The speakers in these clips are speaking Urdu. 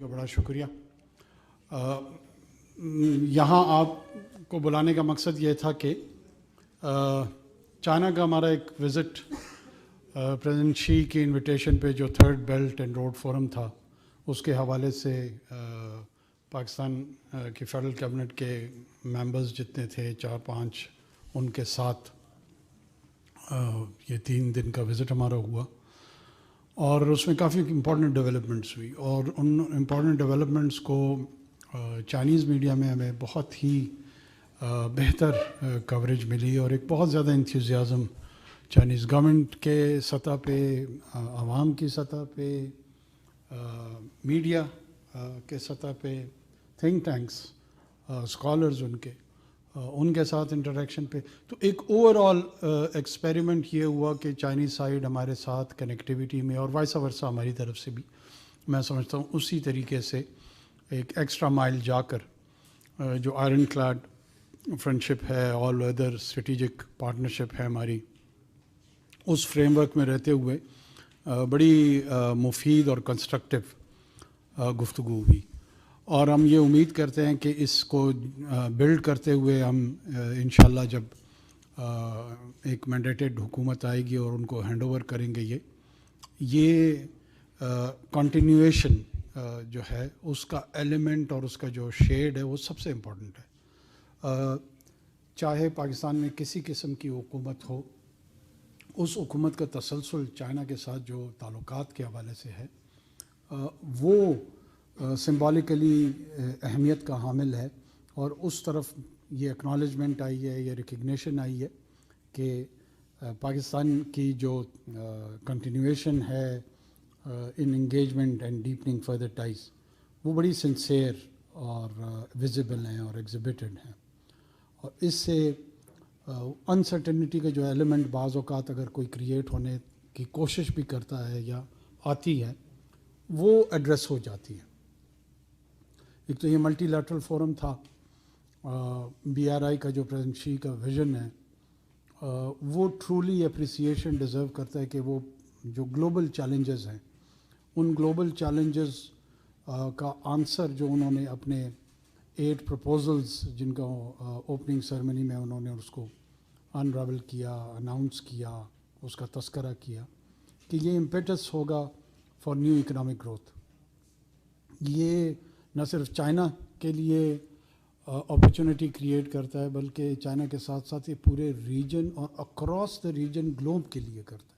بڑا شکریہ. یہاں آپ کو بلانے کا مقصد یہ تھا کہ چائنا کا ہمارا ایک وزٹ پریزیڈنٹ شی کی انویٹیشن پہ جو third belt and road forum تھا اس کے حوالے سے پاکستان کی فیڈرل کیبنٹ کے ممبرز جتنے تھے 4-5 ان کے ساتھ یہ 3 دن کا وزٹ ہمارا ہوا اور اس میں کافی امپورٹنٹ ڈیولپمنٹس ہوئی اور ان امپورٹنٹ ڈیولپمنٹس کو چائنیز میڈیا میں ہمیں بہت ہی بہتر کوریج ملی اور ایک بہت زیادہ انتھیوزیازم چائنیز گورنمنٹ کے سطح پہ، عوام کی سطح پہ، میڈیا کے سطح پہ، تھنک ٹینکس، اسکالرز ان کے ساتھ انٹریکشن پہ. تو ایک اوور آل ایکسپیریمنٹ یہ ہوا کہ چائنیز سائیڈ ہمارے ساتھ کنیکٹیویٹی میں اور وائس ورسا ہماری طرف سے بھی میں سمجھتا ہوں اسی طریقے سے ایک ایکسٹرا مائل جا کر جو آئرن کلیڈ فرینڈشپ ہے، آل ویدر اسٹریٹجک پارٹنرشپ ہے ہماری، اس فریم ورک میں رہتے ہوئے بڑی مفید اور کنسٹرکٹیو گفتگو ہوئی. اور ہم یہ امید کرتے ہیں کہ اس کو بلڈ کرتے ہوئے ہم انشاءاللہ جب ایک مینڈیٹڈ حکومت آئے گی اور ان کو ہینڈ اوور کریں گے یہ کنٹینیویشن جو ہے اس کا ایلیمنٹ اور اس کا جو شیڈ ہے وہ سب سے امپورٹنٹ ہے. چاہے پاکستان میں کسی قسم کی حکومت ہو، اس حکومت کا تسلسل چائنا کے ساتھ جو تعلقات کے حوالے سے ہے وہ سمبولیکلی اہمیت کا حامل ہے اور اس طرف یہ اکنالجمنٹ آئی ہے، یہ ریکگنیشن آئی ہے کہ پاکستان کی جو کنٹینیویشن ہے ان انگیجمنٹ اینڈ ڈیپننگ فردر ٹائز وہ بڑی سنسیئر اور ویزیبل ہیں اور ایگزیبٹڈ ہیں. اور اس سے انسرٹنٹی کا جو ایلیمنٹ بعض اوقات اگر کوئی کریٹ ہونے کی کوشش بھی کرتا ہے یا آتی ہے وہ ایڈریس ہو جاتی ہے. ایک تو یہ ملٹی لیٹرل فورم تھا، بی آر آئی کا جو پریزیڈنٹ شی کا ویژن ہے وہ ٹرولی اپریسیشن ڈیزرو کرتا ہے کہ وہ جو گلوبل چیلنجز ہیں ان گلوبل چیلنجز کا آنسر جو انہوں نے اپنے 8 پروپوزلز جن کا اوپننگ سرمنی میں انہوں نے اس کو انراول کیا، اناؤنس کیا، اس کا تذکرہ کیا کہ یہ امپیٹس ہوگا فار نیو اکنامک گروتھ. یہ نہ صرف چائنا کے لیے اپرچونٹی کریٹ کرتا ہے بلکہ چائنا کے ساتھ ساتھ یہ پورے ریجن اور اکراس دا ریجن گلوب کے لیے کرتا ہے.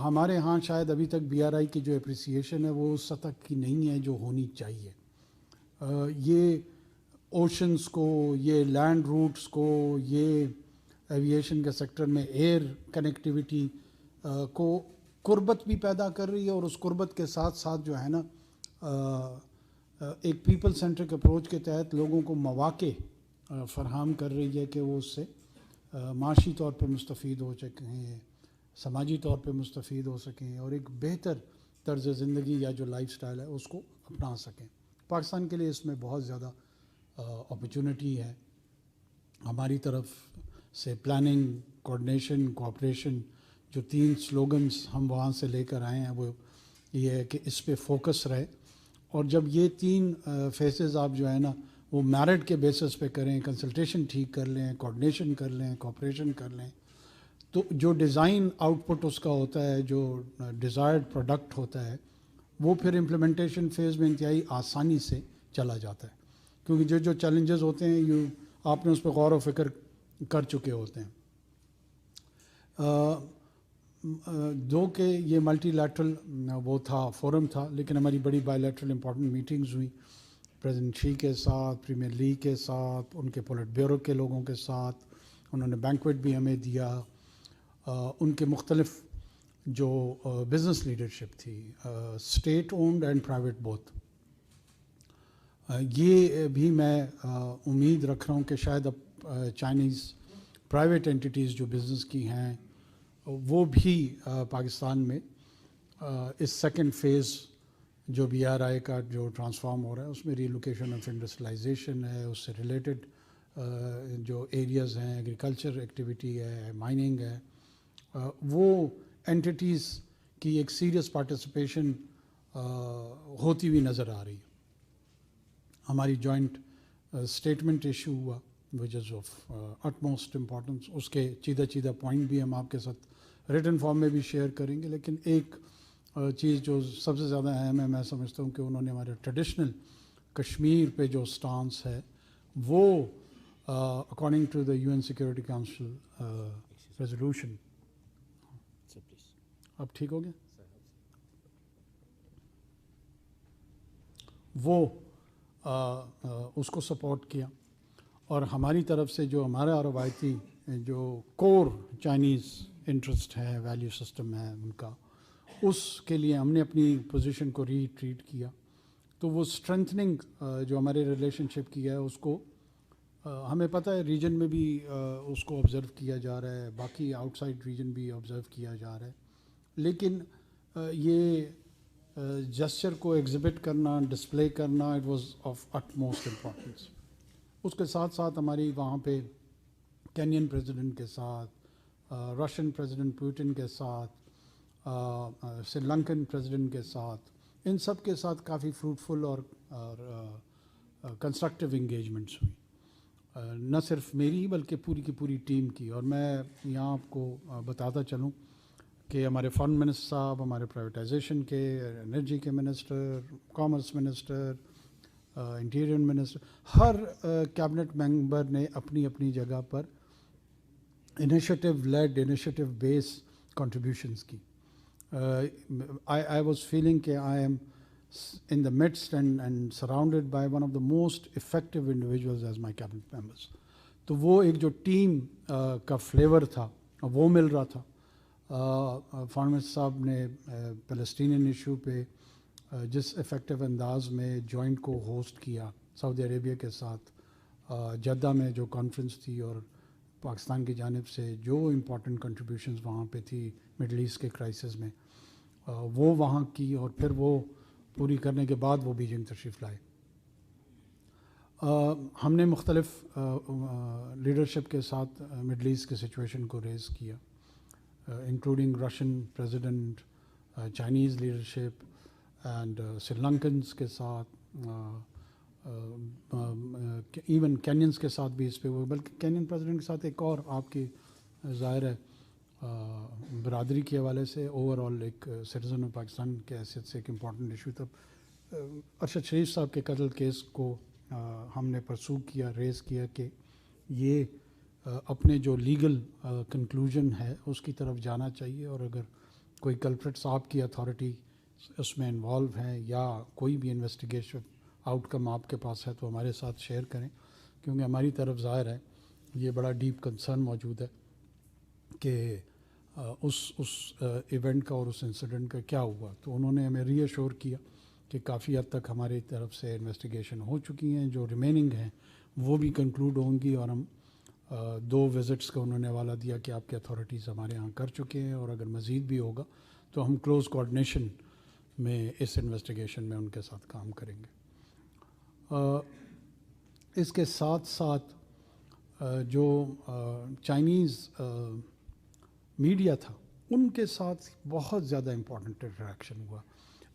ہمارے ہاں شاید ابھی تک بی آر آئی کی جو اپریسیشن ہے وہ اس سطح کی نہیں ہے جو ہونی چاہیے. یہ اوشنز کو، یہ لینڈ روٹس کو، یہ ایویشن کے سیکٹر میں ایئر کنیکٹیویٹی کو قربت بھی پیدا کر رہی ہے اور اس قربت کے ساتھ ساتھ جو ہے نا ایک پیپل سینٹرک اپروچ کے تحت لوگوں کو مواقع فراہم کر رہی ہے کہ وہ اس سے معاشی طور پہ مستفید ہو سکیں، سماجی طور پہ مستفید ہو سکیں اور ایک بہتر طرز زندگی یا جو لائف سٹائل ہے اس کو اپنا سکیں. پاکستان کے لیے اس میں بہت زیادہ اپرچونٹی ہے. ہماری طرف سے پلاننگ، کوآرڈینیشن، کوآپریشن جو 3 سلوگنز ہم وہاں سے لے کر آئے ہیں وہ یہ ہے کہ اس پہ فوکس رہے. اور جب یہ 3 فیسز آپ جو ہے نا وہ میرٹ کے بیسس پہ کریں، کنسلٹیشن ٹھیک کر لیں، کوآرڈینیشن کر لیں، کوآپریشن کر لیں، تو جو ڈیزائن آؤٹ پٹ اس کا ہوتا ہے، جو ڈیزائرڈ پروڈکٹ ہوتا ہے وہ پھر امپلیمنٹیشن فیز میں انتہائی آسانی سے چلا جاتا ہے. کیونکہ جو چیلنجز ہوتے ہیں آپ نے اس پہ غور و فکر کر چکے ہوتے ہیں. دو کہ یہ ملٹی لیٹرل وہ تھا، فورم تھا، لیکن ہماری بڑی بائی لیٹرل امپورٹنٹ میٹنگز ہوئی پریزیڈنٹ شی کے ساتھ، پریمیئر لیگ کے ساتھ، ان کے پولیٹ بیورو کے لوگوں کے ساتھ. انہوں نے بینکویٹ بھی ہمیں دیا. ان کے مختلف جو بزنس لیڈرشپ تھی، state owned and private both, یہ بھی میں امید رکھ رہا ہوں کہ شاید اب چائنیز پرائیویٹ اینٹیٹیز جو بزنس کی ہیں وہ بھی پاکستان میں اس سیکنڈ فیز جو بی آر آئی کا جو ٹرانسفارم ہو رہا ہے اس میں ریلوکیشن آف انڈسٹریلائزیشن ہے، اس سے ریلیٹڈ جو ایریاز ہیں، ایگریکلچر ایکٹیویٹی ہے، مائننگ ہے، وہ اینٹیٹیز کی ایک سیریس پارٹیسپیشن ہوتی ہوئی نظر آ رہی ہے. ہماری جوائنٹ اسٹیٹمنٹ ایشو ہوا وچ از آف اٹموسٹ امپورٹنس. اس کے چیدہ پوائنٹ بھی ہم آپ کے ساتھ ریٹن فارم میں بھی شیئر کریں گے. لیکن ایک چیز جو سب سے زیادہ اہم ہے، میں سمجھتا ہوں کہ انہوں نے ہمارے ٹریڈیشنل کشمیر پہ جو سٹانس ہے وہ according to the UN security council resolution. اب ٹھیک ہو گیا؟ وہ اس کو سپورٹ کیا، اور ہماری طرف سے جو ہمارا روایتی جو کور چائنیز انٹرسٹ ہے، ویلیو سسٹم ہے ان کا، اس کے لیے ہم نے اپنی پوزیشن کو ری ٹریٹ کیا. تو وہ اسٹرینتھننگ جو ہمارے ریلیشن شپ کی ہے اس کو ہمیں پتہ ہے ریجن میں بھی اس کو آبزرو کیا جا رہا ہے، باقی آؤٹ سائڈ ریجن بھی آبزرو کیا جا رہا ہے. لیکن یہ جسچر کو ایگزبٹ کرنا، ڈسپلے کرنا، it was of it most importance. اس کے ساتھ ساتھ ہماری وہاں پہ کینین پریزیڈنٹ کے ساتھ، رشین پریزیڈنٹ پوٹن کے ساتھ، سری لنکن پریزیڈنٹ کے ساتھ، ان سب کے ساتھ کافی فروٹفل اور کنسٹرکٹیو انگیجمنٹس ہوئی، نہ صرف میری بلکہ پوری کی پوری ٹیم کی. اور میں یہاں آپ کو بتاتا چلوں کہ ہمارے فارن منسٹر صاحب، ہمارے پرائیویٹائزیشن کے، انرجی کے minister, commerce minister, interior minister, ہر کیبنٹ ممبر نے اپنی اپنی جگہ پر initiative lead, initiative base contributions کی. I was feeling کہ I am in the midst and surrounded by one of the most effective individuals as my cabinet members. تو وہ ایک جو ٹیم کا فلیور تھا وہ مل رہا تھا. فارن منسٹر صاحب نے فلسطینین ایشو پہ جس افیکٹو انداز میں جوائنٹ کو ہوسٹ کیا سعودی عربیہ کے ساتھ، جدہ میں جو کانفرنس تھی، اور پاکستان کی جانب سے جو امپورٹنٹ کنٹریبیوشنز وہاں پہ تھی مڈل ایسٹ کے کرائسس میں، وہ وہاں کی، اور پھر وہ پوری کرنے کے بعد وہ بیجنگ تشریف لائے. ہم نے مختلف لیڈرشپ کے ساتھ مڈل ایسٹ کے سچویشن کو ریز کیا، including Russian president, Chinese leadership and Sri Lankans کے ساتھ، ایون کینینس کے ساتھ بھی اس پہ ہوئے. بلکہ کینین پریزیڈنٹ کے ساتھ ایک اور آپ کی ظاہر ہے برادری کے حوالے سے اوور آل ایک سٹیزن آف پاکستان کے حیثیت سے ایک امپورٹنٹ ایشو تھا. ارشد شریف صاحب کے قتل کیس کو ہم نے پرسو کیا، ریز کیا کہ یہ اپنے جو لیگل کنکلوژن ہے اس کی طرف جانا چاہیے، اور اگر کوئی کلپریٹس آپ کی اتھارٹی اس میں انوالو ہیں یا کوئی بھی انویسٹیگیشن آؤٹ کم آپ کے پاس ہے تو ہمارے ساتھ شیئر کریں، کیونکہ ہماری طرف ظاہر ہے یہ بڑا ڈیپ کنسرن موجود ہے کہ اس ایونٹ کا اور اس انسیڈنٹ کا کیا ہوا. تو انہوں نے ہمیں ری ایشور کیا کہ کافی حد تک ہماری طرف سے انویسٹیگیشن ہو چکی ہیں، جو ریمیننگ ہیں وہ بھی کنکلوڈ ہوں گی. اور ہم 2 وزٹس کا انہوں نے حوالہ دیا کہ آپ کے اتھارٹیز ہمارے ہاں کر چکے ہیں، اور اگر مزید بھی ہوگا تو ہم کلوز کوآرڈینیشن میں اس انویسٹیگیشن میں ان کے ساتھ کام کریں گے. اس کے ساتھ ساتھ جو چائنیز میڈیا تھا ان کے ساتھ بہت زیادہ امپورٹنٹ انٹریکشن ہوا.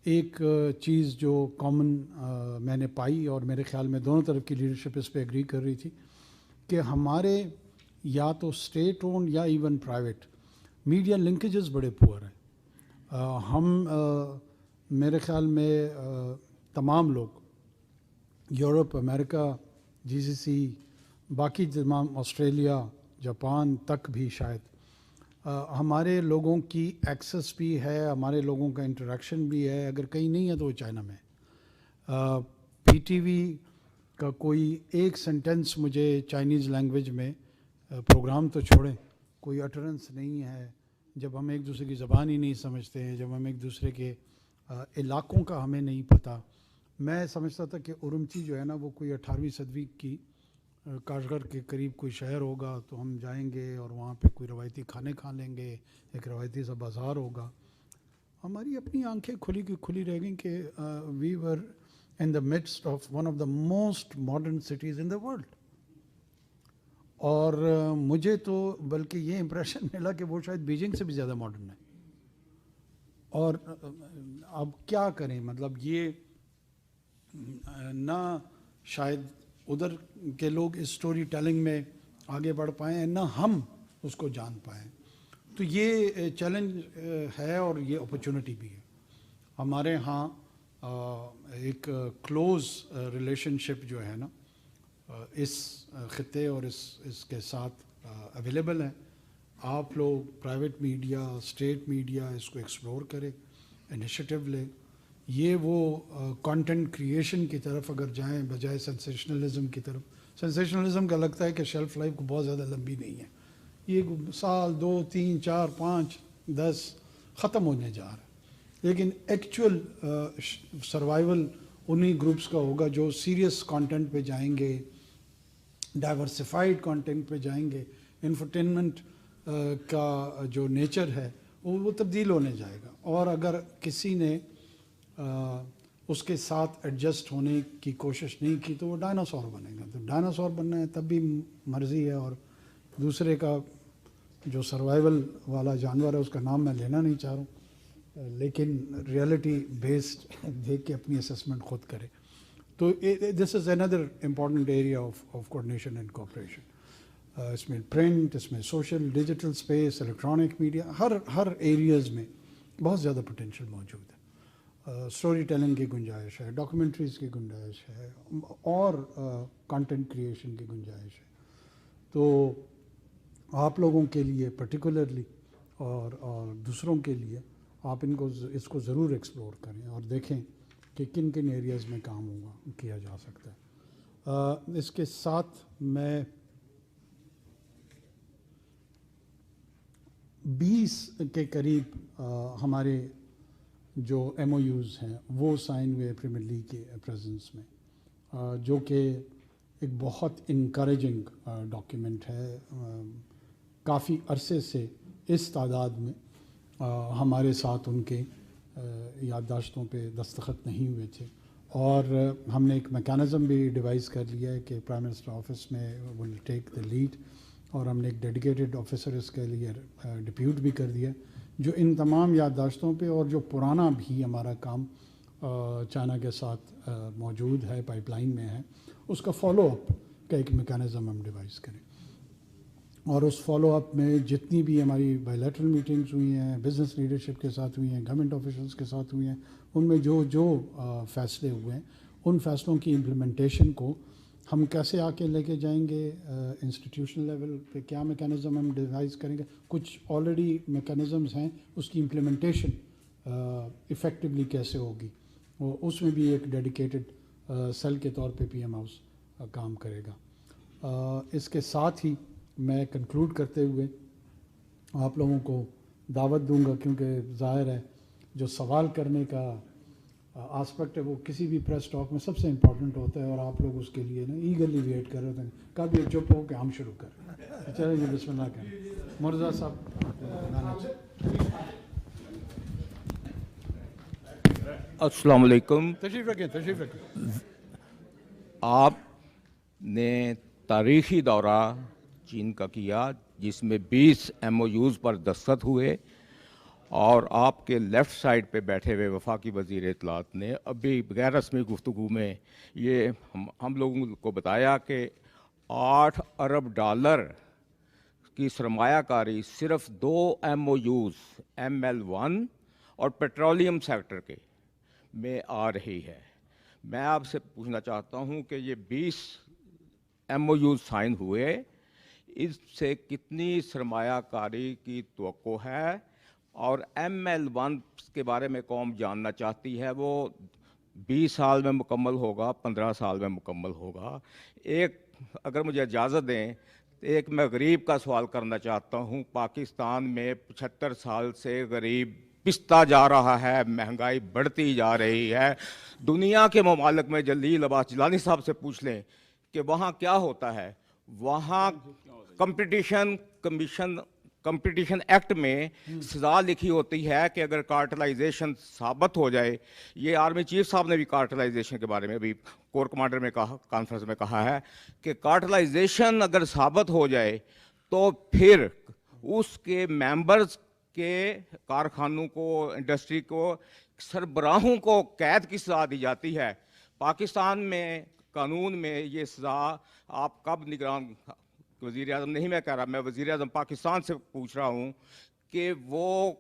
ایک چیز جو کامن میں نے پائی، اور میرے خیال میں دونوں طرف کی لیڈرشپ اس پہ ایگری کر رہی تھی، کہ ہمارے یا تو اسٹیٹ اون یا ایون پرائیویٹ میڈیا لنکیجز بڑے پور ہیں. ہم میرے خیال میں تمام لوگ یورپ، امریکہ، GCC، باقی تمام آسٹریلیا، جاپان تک بھی شاید ہمارے لوگوں کی ایکسس بھی ہے، ہمارے لوگوں کا انٹریکشن بھی ہے. اگر کہیں نہیں ہے تو وہ چائنا میں. PTV کا کوئی ایک سینٹنس مجھے چائنیز لینگویج میں، پروگرام تو چھوڑیں، کوئی اٹرنس نہیں ہے. جب ہم ایک دوسرے کی زبان ہی نہیں سمجھتے ہیں، جب ہم ایک دوسرے کے علاقوں کا ہمیں نہیں پتہ. میں سمجھتا تھا کہ اورمچی جو ہے نا وہ کوئی 18ویں صدی کی کاشغر کے قریب کوئی شہر ہوگا، تو ہم جائیں گے اور وہاں پہ کوئی روایتی کھانے کھا لیں گے، ایک روایتی سا بازار ہوگا. ہماری اپنی آنکھیں کھلی کی کھلی رہ گئیں کہ وی ور ان دا midst of one of the most modern cities in the world. اور مجھے تو بلکہ یہ امپریشن ملا کہ وہ شاید بیجنگ سے بھی زیادہ ماڈرن ہے. اور اب کیا کریں, مطلب یہ نہ شاید ادھر کے لوگ اس سٹوری ٹیلنگ میں آگے بڑھ پائیں, نہ ہم اس کو جان پائیں. تو یہ چیلنج ہے اور یہ اپرچونٹی بھی ہے. ہمارے ہاں ایک کلوز ریلیشن شپ جو ہے نا اس خطے اور اس کے ساتھ اویلیبل ہے. آپ لوگ پرائیویٹ میڈیا, اسٹیٹ میڈیا اس کو ایکسپلور کرے, انیشیٹو لے. یہ وہ کانٹینٹ کریشن کی طرف اگر جائیں بجائے سینسیشنلزم کی طرف. سینسیشنلزم کا لگتا ہے کہ شیلف لائف کو بہت زیادہ لمبی نہیں ہے, یہ سال 2 3 4 5 10 ختم ہونے جا رہا ہے. لیکن ایکچول سروائیول انہی گروپس کا ہوگا جو سیریس کانٹینٹ پہ جائیں گے, ڈائیورسفائڈ کانٹینٹ پہ جائیں گے. انفرٹینمنٹ کا جو نیچر ہے وہ تبدیل ہونے جائے گا. اور اگر کسی نے اس کے ساتھ ایڈجسٹ ہونے کی کوشش نہیں کی تو وہ ڈائناسور بنے گا. تو ڈائناسور بننا ہے تب بھی مرضی ہے, اور دوسرے کا جو سروائیول والا جانور ہے اس کا نام میں لینا نہیں چاہ رہا ہوں, لیکن ریئلٹی بیسڈ دیکھ کے اپنی اسیسمنٹ خود کرے. تو this is another important area of coordination and cooperation. اس میں پرنٹ, اس میں social digital space, electronic media, ہر ایریاز میں بہت زیادہ پوٹینشیل موجود ہے. اسٹوری ٹیلنگ کی گنجائش ہے, ڈاکومنٹریز کی گنجائش ہے, اور کانٹینٹ کریشن کی گنجائش ہے. تو آپ لوگوں کے لیے پرٹیکولرلی اور دوسروں کے لیے آپ اس کو ضرور ایکسپلور کریں اور دیکھیں کہ کن کن ایریاز میں کام کیا جا سکتا ہے. اس کے ساتھ میں 20 کے قریب ہمارے جو ایم او یوز ہیں وہ سائن ہوئے پریمیئر لیگ کے پریزنس میں, جو کہ ایک بہت انکریجنگ ڈاکیومنٹ ہے. کافی عرصے سے اس تعداد میں ہمارے ساتھ ان کے یادداشتوں پہ دستخط نہیں ہوئے تھے, اور ہم نے ایک میکانزم بھی ڈیوائز کر لیا ہے کہ پرائم منسٹر آفس میں ول ٹیک دا لیڈ, اور ہم نے ایک ڈیڈیکیٹڈ آفیسر اس کے لیے ڈپیوٹ بھی کر دیا جو ان تمام یادداشتوں پہ, اور جو پرانا بھی ہمارا کام چائنا کے ساتھ موجود ہے, پائپ لائن میں ہے, اس کا فالو اپ کا ایک میکانزم ہم ڈیوائز کریں. اور اس فالو اپ میں جتنی بھی ہماری بائیلیٹرل میٹنگز ہوئی ہیں, بزنس لیڈرشپ کے ساتھ ہوئی ہیں, گورنمنٹ آفیشلز کے ساتھ ہوئی ہیں, ان میں جو فیصلے ہوئے ہیں ان فیصلوں کی امپلیمنٹیشن کو ہم کیسے آ کے لے کے جائیں گے, انسٹیٹیوشنل لیول پہ کیا میکانزم ہم ڈیوائز کریں گے. کچھ آلریڈی میکانزمز ہیں, اس کی امپلیمنٹیشن افیکٹولی کیسے ہوگی, اس میں بھی ایک ڈیڈیکیٹڈ سیل کے طور پہ پی ایم ہاؤس کام کرے گا. اس کے ساتھ ہی میں کنکلوڈ کرتے ہوئے آپ لوگوں کو دعوت دوں گا, کیونکہ ظاہر ہے جو سوال کرنے کا آسپیکٹ ہے وہ کسی بھی پریس ٹاک میں سب سے امپورٹنٹ ہوتا ہے, اور آپ لوگ اس کے لیے نا ایگرلی ویٹ کر رہے ہیں. کبھی چپ ہو کہ ہم شروع کریں. چلیں جی, بسم اللہ کریں. مرزا صاحب, السلام علیکم. تشریف رکھیں. آپ نے تاریخی دورہ چین کا کیا جس میں 20 ایم او یوز پر دستخط ہوئے, اور آپ کے لیفٹ سائڈ پہ بیٹھے ہوئے وفاقی وزیر اطلاعات نے ابھی غیر رسمی گفتگو میں یہ ہم لوگوں کو بتایا کہ $8 ارب کی سرمایہ کاری صرف 2 ایم او یوز ML1 اور پیٹرولیم سیکٹر کے میں آ رہی ہے. میں آپ سے پوچھنا چاہتا ہوں کہ یہ 20 ایم او یوز سائن ہوئے, اس سے کتنی سرمایہ کاری کی توقع ہے, اور ML1 کے بارے میں قوم جاننا چاہتی ہے, وہ 20 سال میں مکمل ہوگا, 15 سال میں مکمل ہوگا. ایک اگر مجھے اجازت دیں, ایک میں غریب کا سوال کرنا چاہتا ہوں. پاکستان میں 75 سال سے غریب پستا جا رہا ہے, مہنگائی بڑھتی جا رہی ہے. دنیا کے ممالک میں جلیل عباس جیلانی صاحب سے پوچھ لیں کہ وہاں کیا ہوتا ہے. وہاں کمپٹیشن ایکٹ میں سزا لکھی ہوتی ہے کہ اگر کارٹلائزیشن ثابت ہو جائے, یہ آرمی چیف صاحب نے بھی کارٹلائزیشن کے بارے میں ابھی کور کمانڈر میں کانفرنس میں کہا ہے کہ کارٹلائزیشن اگر ثابت ہو جائے تو پھر اس کے ممبرز کہ کارخانوں کو, انڈسٹری کو, سربراہوں کو قید کی سزا دی جاتی ہے. پاکستان میں قانون میں یہ سزا آپ کب نگران وزیر اعظم, نہیں میں کہہ رہا, میں وزیر اعظم پاکستان سے پوچھ رہا ہوں کہ وہ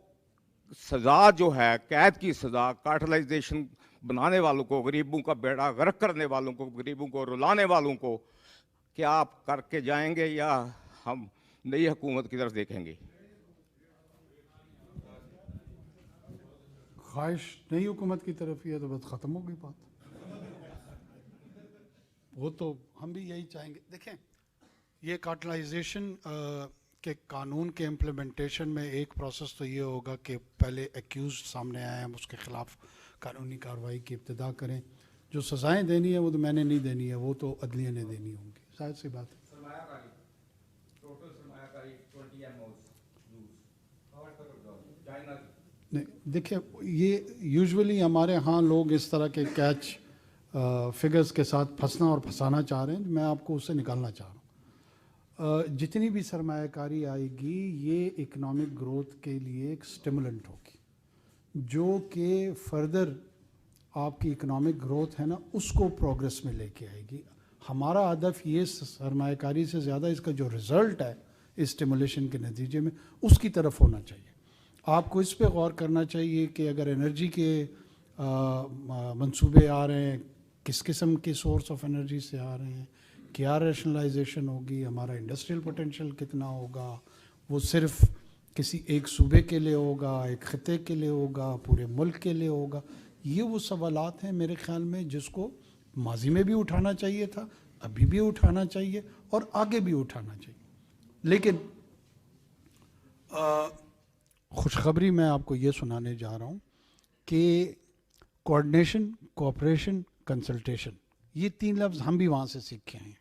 سزا جو ہے قید کی سزا, کارٹلائزیشن بنانے والوں کو, غریبوں کا بیڑا غرق کرنے والوں کو, غریبوں کو رلانے والوں کو, کیا آپ کر کے جائیں گے یا ہم نئی حکومت کی طرف دیکھیں گے؟ خواہش نئی حکومت کی طرف ہی ہے تو بس ختم ہو گئی بات. وہ تو ہم بھی یہی چاہیں گے. دیکھیں, یہ کارٹلائزیشن کے قانون کے امپلیمنٹیشن میں ایک پروسیس تو یہ ہوگا کہ پہلے ایکیوزڈ سامنے آئے, ہم اس کے خلاف قانونی کارروائی کی ابتدا کریں. جو سزائیں دینی ہیں وہ تو میں نے نہیں دینی ہے, وہ تو عدلیہ نے دینی ہوں گی, ظاہر سی بات ہے. سرمایہ کاری, ٹوٹل سرمایہ کاری 20 چائنا کی. نہیں دیکھیں, یہ یوزولی ہمارے ہاں لوگ اس طرح کے کیچ فگرز کے ساتھ پھنسنا اور پھنسانا چاہ رہے ہیں, میں آپ کو اس سے نکالنا چاہ رہا ہوں. جتنی بھی سرمایہ کاری آئے گی یہ اکنامک گروتھ کے لیے ایک سٹیمولنٹ ہوگی, جو کہ فردر آپ کی اکنامک گروتھ ہے نا اس کو پروگریس میں لے کے آئے گی. ہمارا ہدف یہ سرمایہ کاری سے زیادہ اس کا جو رزلٹ ہے اس سٹیمولیشن کے نتیجے میں اس کی طرف ہونا چاہیے. آپ کو اس پہ غور کرنا چاہیے کہ اگر انرجی کے منصوبے آ رہے ہیں, کس قسم کے سورس آف انرجی سے آ رہے ہیں, کیا ریشنلائزیشن ہوگی, ہمارا انڈسٹریل پوٹینشیل کتنا ہوگا, وہ صرف کسی ایک صوبے کے لیے ہوگا, ایک خطے کے لیے ہوگا, پورے ملک کے لیے ہوگا. یہ وہ سوالات ہیں میرے خیال میں جس کو ماضی میں بھی اٹھانا چاہیے تھا, ابھی بھی اٹھانا چاہیے اور آگے بھی اٹھانا چاہیے. لیکن خوشخبری میں آپ کو یہ سنانے جا رہا ہوں کہ کوآرڈینیشن, کوآپریشن, کنسلٹیشن, یہ 3 لفظ ہم بھی وہاں سے سیکھے ہیں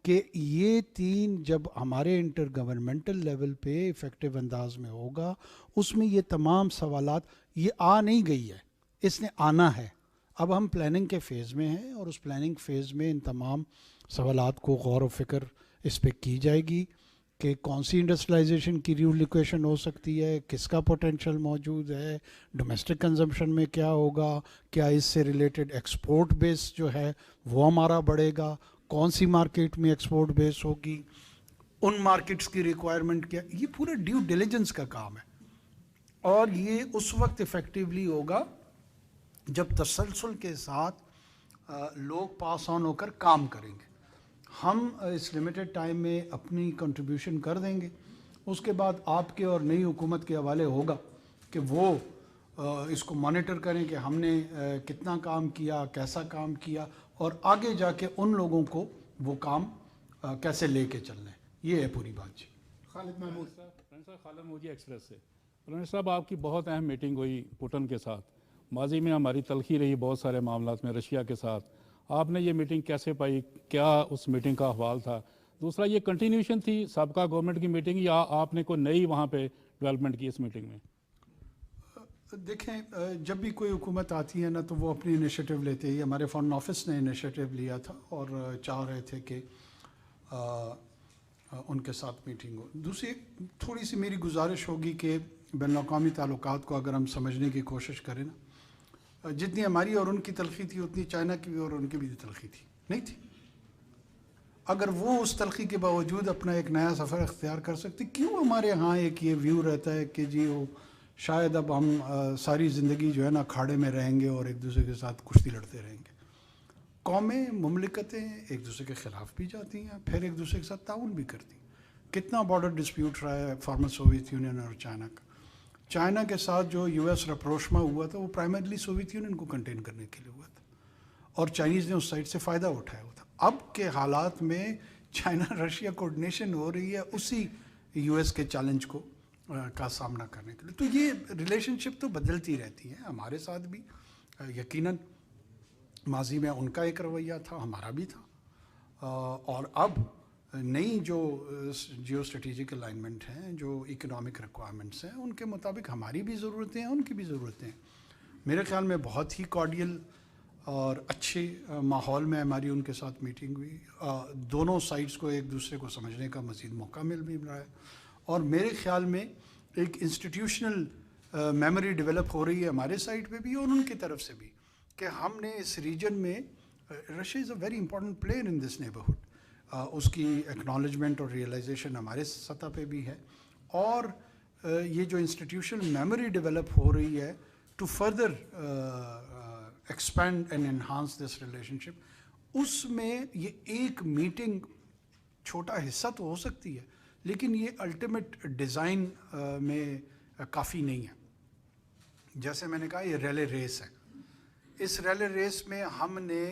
کہ یہ 3 جب ہمارے انٹر گورنمنٹل لیول پہ ایفیکٹو انداز میں ہوگا, اس میں یہ تمام سوالات, یہ آ نہیں گئی ہے, اس نے آنا ہے. اب ہم پلاننگ کے فیز میں ہیں اور اس پلاننگ فیز میں ان تمام سوالات کو غور و فکر اس پہ کی جائے گی کہ کون سی انڈسٹریلائزیشن کی ریولوکیشن ہو سکتی ہے, کس کا پوٹینشیل موجود ہے, ڈومیسٹک کنزمپشن میں کیا ہوگا, کیا اس سے ریلیٹڈ ایکسپورٹ بیس جو ہے وہ ہمارا بڑھے گا, کون سی مارکیٹ میں ایکسپورٹ بیس ہوگی, ان مارکیٹس کی ریکوائرمنٹ کیا. یہ پورا ڈیو ڈیلیجنس کا کام ہے اور یہ اس وقت افیکٹولی ہوگا جب تسلسل کے ساتھ لوگ پاس آن ہو کر کام کریں گے. ہم اس لمیٹڈ ٹائم میں اپنی کنٹریبیوشن کر دیں گے, اس کے بعد آپ کے اور نئی حکومت کے حوالے ہوگا کہ وہ اس کو مانیٹر کریں کہ ہم نے کتنا کام کیا, کیسا کام کیا, اور آگے جا کے ان لوگوں کو وہ کام کیسے لے کے چلنا ہے. یہ ہے پوری بات. جی خالد محمود صاحب, خالد محمود ایکسپریس سے. پرنس صاحب, آپ کی بہت اہم میٹنگ ہوئی پوٹن کے ساتھ. ماضی میں ہماری تلخی رہی بہت سارے معاملات میں رشیا کے ساتھ. آپ نے یہ میٹنگ کیسے پائی, کیا اس میٹنگ کا احوال تھا؟ دوسرا, یہ کنٹینیوشن تھی سابقہ گورنمنٹ کی میٹنگ یا آپ نے کوئی نئی وہاں پہ ڈیولپمنٹ کی اس میٹنگ میں؟ دیکھیں, جب بھی کوئی حکومت آتی ہے نا تو وہ اپنی انیشیٹو لیتے ہیں. ہمارے فارن آفس نے انیشیٹو لیا تھا اور چاہ رہے تھے کہ ان کے ساتھ میٹنگ ہو. دوسری تھوڑی سی میری گزارش ہوگی کہ بین الاقوامی تعلقات کو اگر ہم سمجھنے کی کوشش کریں نا, جتنی ہماری اور ان کی تلخی تھی اتنی چائنا کی بھی اور ان کی بھی تلخی تھی, نہیں تھی. اگر وہ اس تلخی کے باوجود اپنا ایک نیا سفر اختیار کر سکتے, کیوں ہمارے ہاں ایک یہ ویو رہتا ہے کہ جی وہ شاید اب ہم ساری زندگی جو ہے نا کھاڑے میں رہیں گے اور ایک دوسرے کے ساتھ کشتی لڑتے رہیں گے. قومیں, مملکتیں ایک دوسرے کے خلاف بھی جاتی ہیں, پھر ایک دوسرے کے ساتھ تعاون بھی کرتی ہیں. کتنا بارڈر ڈسپیوٹ رہا ہے فارمر سوویت یونین اور چائنا کا. چائنا کے ساتھ جو یو ایس رپروشما ہوا تھا وہ پرائمرلی سوویت یونین کو کنٹین کرنے کے لیے ہوا تھا اور چائنیز نے اس سائڈ سے فائدہ اٹھایا ہوا تھا. اب کے حالات میں چائنا رشیا کوآرڈینیشن ہو رہی ہے اسی یو ایس کے چیلنج کو کا سامنا کرنے کے لیے. تو یہ ریلیشن شپ تو بدلتی رہتی ہے, ہمارے ساتھ بھی یقیناً ماضی میں ان کا ایک رویہ تھا, ہمارا بھی تھا, اور اب نئی جو جیو اسٹریٹجک الائنمنٹ ہیں, جو اکنامک ریکوائرمنٹس ہیں, ان کے مطابق ہماری بھی ضرورتیں ہیں, ان کی بھی ضرورتیں ہیں. میرے خیال میں بہت ہی کارڈیل اور اچھے ماحول میں ہماری ان کے ساتھ میٹنگ ہوئی. دونوں سائڈز کو ایک دوسرے کو سمجھنے کا مزید موقع مل بھی رہا ہے اور میرے خیال میں ایک انسٹیٹیوشنل میموری ڈیولپ ہو رہی ہے ہمارے سائڈ پہ بھی اور ان کی طرف سے بھی کہ ہم نے اس ریجن میں Russia is a very important player in this neighbourhood, اس کی ایکنالجمنٹ اور ریئلائزیشن ہمارے سطح پہ بھی ہے، اور یہ جو انسٹیٹیوشنل میموری ڈیولپ ہو رہی ہے to further expand and enhance this relationship, اس میں یہ ایک میٹنگ چھوٹا حصہ تو ہو سکتی ہے لیکن یہ الٹیمیٹ ڈیزائن میں کافی نہیں ہے۔ جیسے میں نے کہا یہ ریلے ریس ہے، اس ریلے ریس میں ہم نے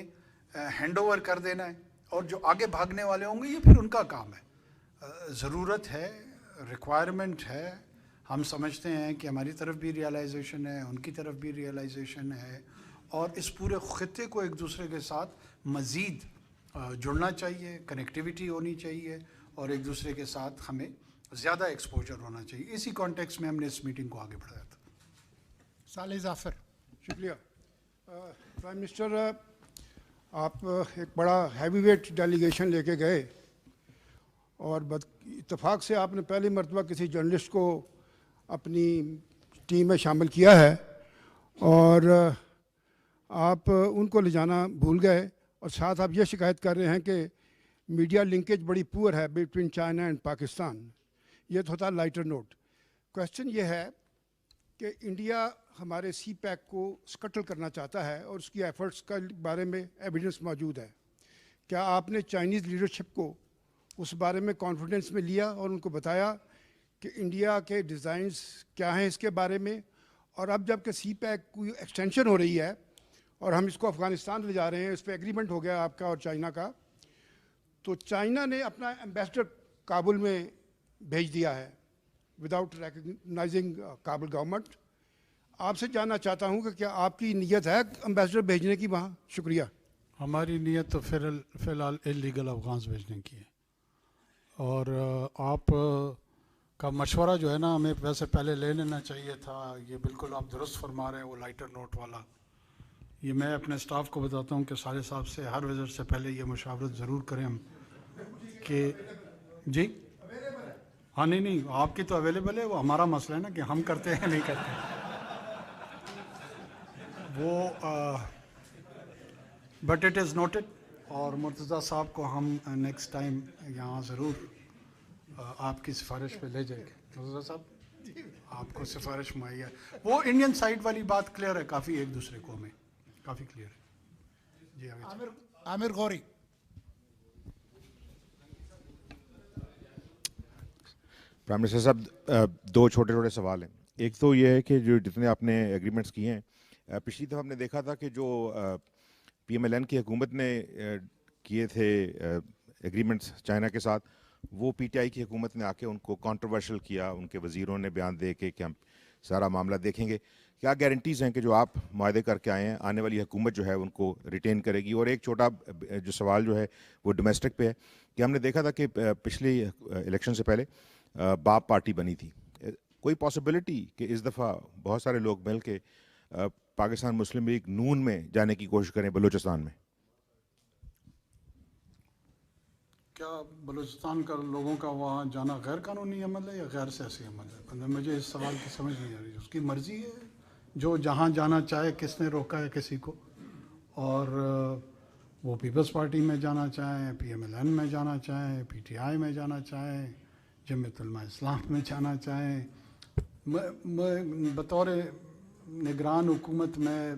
ہینڈ اوور کر دینا ہے اور جو آگے بھاگنے والے ہوں گے یہ پھر ان کا کام ہے۔ ضرورت ہے، ریکوائرمنٹ ہے، ہم سمجھتے ہیں کہ ہماری طرف بھی ریئلائزیشن ہے، ان کی طرف بھی ریئلائزیشن ہے، اور اس پورے خطے کو ایک دوسرے کے ساتھ مزید جڑنا چاہیے، کنیکٹیویٹی ہونی چاہیے، اور ایک دوسرے کے ساتھ ہمیں زیادہ ایکسپوجر ہونا چاہیے۔ اسی کانٹیکس میں ہم نے اس میٹنگ کو آگے بڑھایا تھا۔ صالح ظافر۔ شکریہ پرائم منسٹر، آپ ایک بڑا ہیوی ویٹ ڈیلیگیشن لے کے گئے اور اتفاق سے آپ نے پہلی مرتبہ کسی جرنلسٹ کو اپنی ٹیم میں شامل کیا ہے اور آپ ان کو لے جانا بھول گئے، اور ساتھ آپ یہ شکایت کر رہے ہیں کہ میڈیا لنکیج بڑی پور ہے بٹوین چائنا اینڈ پاکستان۔ یہ تو ہوتا لائٹر نوٹ۔ کویشچن یہ ہے کہ انڈیا ہمارے سی پیک کو سکٹل کرنا چاہتا ہے اور اس کی ایفرٹس کا بارے میں ایویڈنس موجود ہے۔ کیا آپ نے چائنیز لیڈرشپ کو اس بارے میں کانفیڈنس میں لیا اور ان کو بتایا کہ انڈیا کے ڈیزائنس کیا ہیں اس کے بارے میں؟ اور اب جب کہ سی پیک کی ایکسٹینشن ہو رہی ہے اور ہم اس کو افغانستان لے جا رہے ہیں، اس پہ ایگریمنٹ ہو گیا آپ کا اور چائنا کا، تو چائنا نے اپنا ایمبیسڈر کابل میں بھیج دیا ہے وداؤٹ ریکگنائزنگ کابل گورنمنٹ۔ آپ سے جاننا چاہتا ہوں کہ کیا آپ کی نیت ہے ایمبیسڈر بھیجنے کی وہاں؟ شکریہ۔ ہماری نیت تو فی الحال اللیگل افغانس بھیجنے کی ہے، اور آپ کا مشورہ جو ہے نا ہمیں ویسے پہلے لے لینا چاہیے تھا۔ یہ بالکل آپ درست فرما رہے ہیں، وہ لائٹر نوٹ والا، یہ میں اپنے اسٹاف کو بتاتا ہوں کہ صالح صاحب سے ہر وزٹ سے پہلے یہ مشاورت ضرور کریں ہم کہ جی ہاں نہیں آپ کی تو اویلیبل ہے، وہ ہمارا مسئلہ ہے نا کہ ہم کرتے ہیں نہیں کرتے وہ بٹ اٹ از نوٹڈ، اور مرتضیٰ صاحب کو ہم نیکسٹ ٹائم یہاں ضرور آپ کی سفارش پہ لے جائیں گے۔ مرتضیٰ صاحب آپ کو سفارش مہیا ہے، وہ انڈین سائڈ والی بات کلیئر ہے کافی، ایک دوسرے کو ہمیں کافی کلیئر ہے۔ جی عامر غوری۔ پرائم منسٹر صاحب، دو چھوٹے چھوٹے سوال ہیں۔ ایک تو یہ ہے کہ جو جتنے آپ نے ایگریمنٹس کیے ہیں، پچھلی دفعہ ہم نے دیکھا تھا کہ جو پی ایم ایل این کی حکومت نے کیے تھے ایگریمنٹس چائنا کے ساتھ، وہ پی ٹی آئی کی حکومت نے آ کے ان کو کانٹروورشل کیا، ان کے وزیروں نے بیان دے کے کہ ہم سارا معاملہ دیکھیں گے۔ کیا گارنٹیز ہیں کہ جو آپ معاہدے کر کے آئے ہیں آنے والی حکومت جو ہے ان کو ریٹین کرے گی؟ اور ایک چھوٹا جو سوال جو ہے وہ ڈومیسٹک پہ ہے کہ ہم نے دیکھا تھا کہ پچھلی الیکشن سے پہلے باپ پارٹی بنی تھی، کوئی پاسبلٹی کہ اس دفعہ بہت سارے لوگ مل کے پاکستان مسلم لیگ نون میں جانے کی کوشش کریں بلوچستان میں؟ کیا بلوچستان کا لوگوں کا وہاں جانا غیر قانونی عمل ہے یا غیر سیاسی عمل ہے؟ مجھے اس سوال کی سمجھ نہیں آ رہی۔ اس کی مرضی ہے، جو جہاں جانا چاہے، کس نے روکا ہے کسی کو؟ اور وہ پیپلز پارٹی میں جانا چاہیں، پی ایم ایل این میں جانا چاہیں، پی ٹی آئی میں جانا چاہیں، جمعیت علماء اسلام میں جانا چاہیں، میں بطور نگران حکومت میں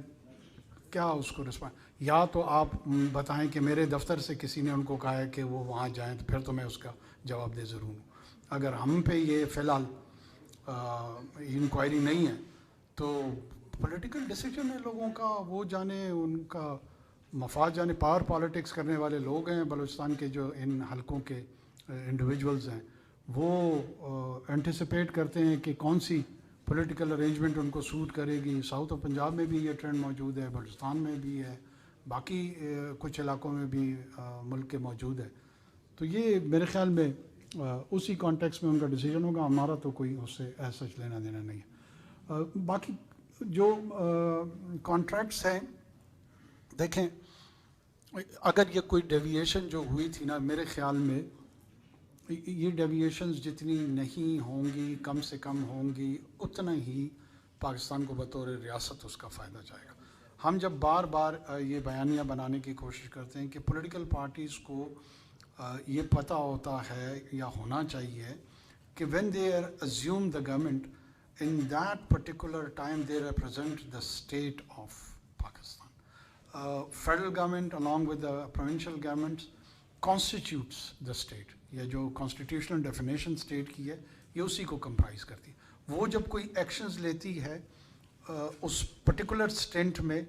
کیا اس کو رسپانس؟ یا تو آپ بتائیں کہ میرے دفتر سے کسی نے ان کو کہا ہے کہ وہ وہاں جائیں، تو پھر تو میں اس کا جواب دے ضرور ہوں۔ اگر ہم پہ یہ فی الحال انکوائری نہیں ہے تو پولیٹیکل ڈیسیجن ہے لوگوں کا، وہ جانے، ان کا مفاد جانے۔ پاور پالیٹکس کرنے والے لوگ ہیں بلوچستان کے، جو ان حلقوں کے انڈیویجولز ہیں، وہ انٹیسپیٹ کرتے ہیں کہ کون سی پولیٹیکل ارینجمنٹ ان کو سوٹ کرے گی۔ ساؤتھ آف پنجاب میں بھی یہ ٹرینڈ موجود ہے، بلوچستان میں بھی ہے، باقی کچھ علاقوں میں بھی ملک کے موجود ہے۔ تو یہ میرے خیال میں اسی کانٹیکس میں ان کا ڈیسیجن ہوگا، ہمارا تو کوئی اس سے ایسا لینا دینا نہیں ہے۔ باقی جو کانٹریکٹس ہیں، دیکھیں اگر یہ کوئی ڈیویشن جو ہوئی تھی نا، میرے خیال میں یہ ڈیویشنز جتنی نہیں ہوں گی کم سے کم ہوں گی اتنا ہی پاکستان کو بطور ریاست اس کا فائدہ جائے گا. ہم جب بار بار یہ بیانیہ بنانے کی کوشش کرتے ہیں کہ پولیٹیکل پارٹیز کو یہ پتہ ہوتا ہے یا ہونا چاہیے کہ when they assume the government, in that particular time they represent the state of Pakistan. Federal government along with the provincial governments constitutes the state. یہ جو constitutional definition state کی ہے یہ اسی کو comprise کرتی ہے. وہ جب کوئی actions لیتی ہے اس particular state میں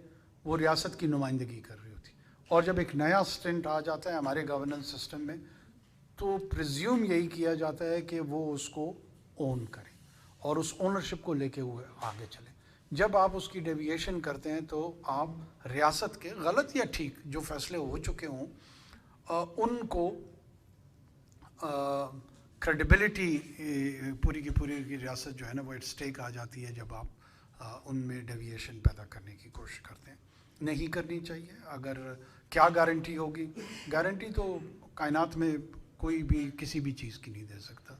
وہ ریاست کی نمائندگی کر رہی ہوتی ہے. اور جب ایک نیا state آ جاتا ہے ہمارے گورننس سسٹم میں تو پریزیوم یہی کیا جاتا ہے کہ وہ اس کو اون کرے اور اس اونرشپ کو لے کے ہوئے آگے چلیں. جب آپ اس کی ڈیویشن کرتے ہیں تو آپ ریاست کے غلط یا ٹھیک جو فیصلے ہو چکے ہوں ان کو کریڈیبلٹی پوری کی پوری کی ریاست جو ہے نا وہ ایٹ اسٹیک آ جاتی ہے جب آپ ان میں ڈیویشن پیدا کرنے کی کوشش کرتے ہیں. نہیں کرنی چاہیے. اگر کیا گارنٹی ہوگی؟ گارنٹی تو کائنات میں کوئی بھی کسی بھی چیز کی نہیں دے سکتا.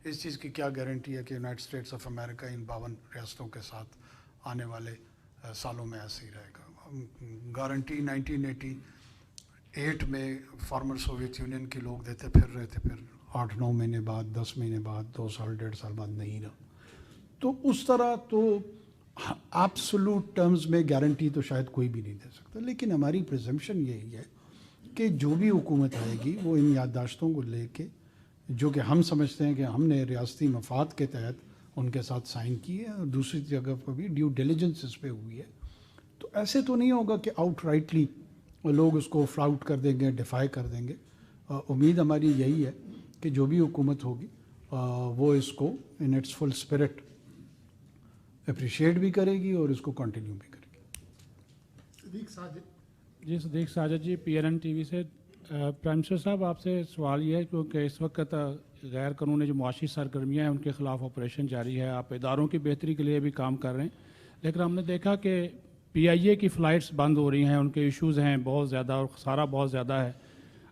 اس چیز کی کیا گارنٹی ہے کہ یونائٹڈ اسٹیٹس آف امریکہ ان 52 ریاستوں کے ساتھ آنے والے سالوں میں ایسے ہی رہے گا؟ گارنٹی 1988 میں فارمر سوویت یونین کے لوگ دیتے پھر رہے تھے، پھر 8-9 مہینے بعد 10 مہینے بعد 2 سال 1.5 سال بعد نہیں رہا. تو اس طرح تو ایبسولوٹ ٹرمز میں گارنٹی تو شاید کوئی بھی نہیں دے سکتا. لیکن ہماری پریزمپشن یہی ہے کہ جو بھی حکومت آئے گی وہ ان یادداشتوں کو لے کے جو کہ ہم سمجھتے ہیں کہ ہم نے ریاستی مفاد کے تحت ان کے ساتھ سائن کی ہے اور دوسری جگہ پر بھی ڈیو ڈیلیجنس اس پہ ہوئی ہے، تو ایسے تو نہیں ہوگا کہ آؤٹ رائٹلی لوگ اس کو فلاؤٹ کر دیں گے، ڈیفائی کر دیں گے. امید ہماری یہی ہے کہ جو بھی حکومت ہوگی وہ اس کو in its full spirit appreciate بھی کرے گی اور اس کو کنٹینیو بھی کرے گی. جی صدیق ساجد جی PNN TV سے. پرائم منسٹر صاحب آپ سے سوال یہ ہے کیونکہ اس وقت غیر قانونی جو معاشی سرگرمیاں ہیں ان کے خلاف آپریشن جاری ہے، آپ اداروں کی بہتری کے لیے بھی کام کر رہے ہیں، لیکن ہم نے دیکھا کہ PIA کی فلائٹس بند ہو رہی ہیں، ان کے ایشوز ہیں بہت زیادہ اور خسارہ بہت زیادہ ہے.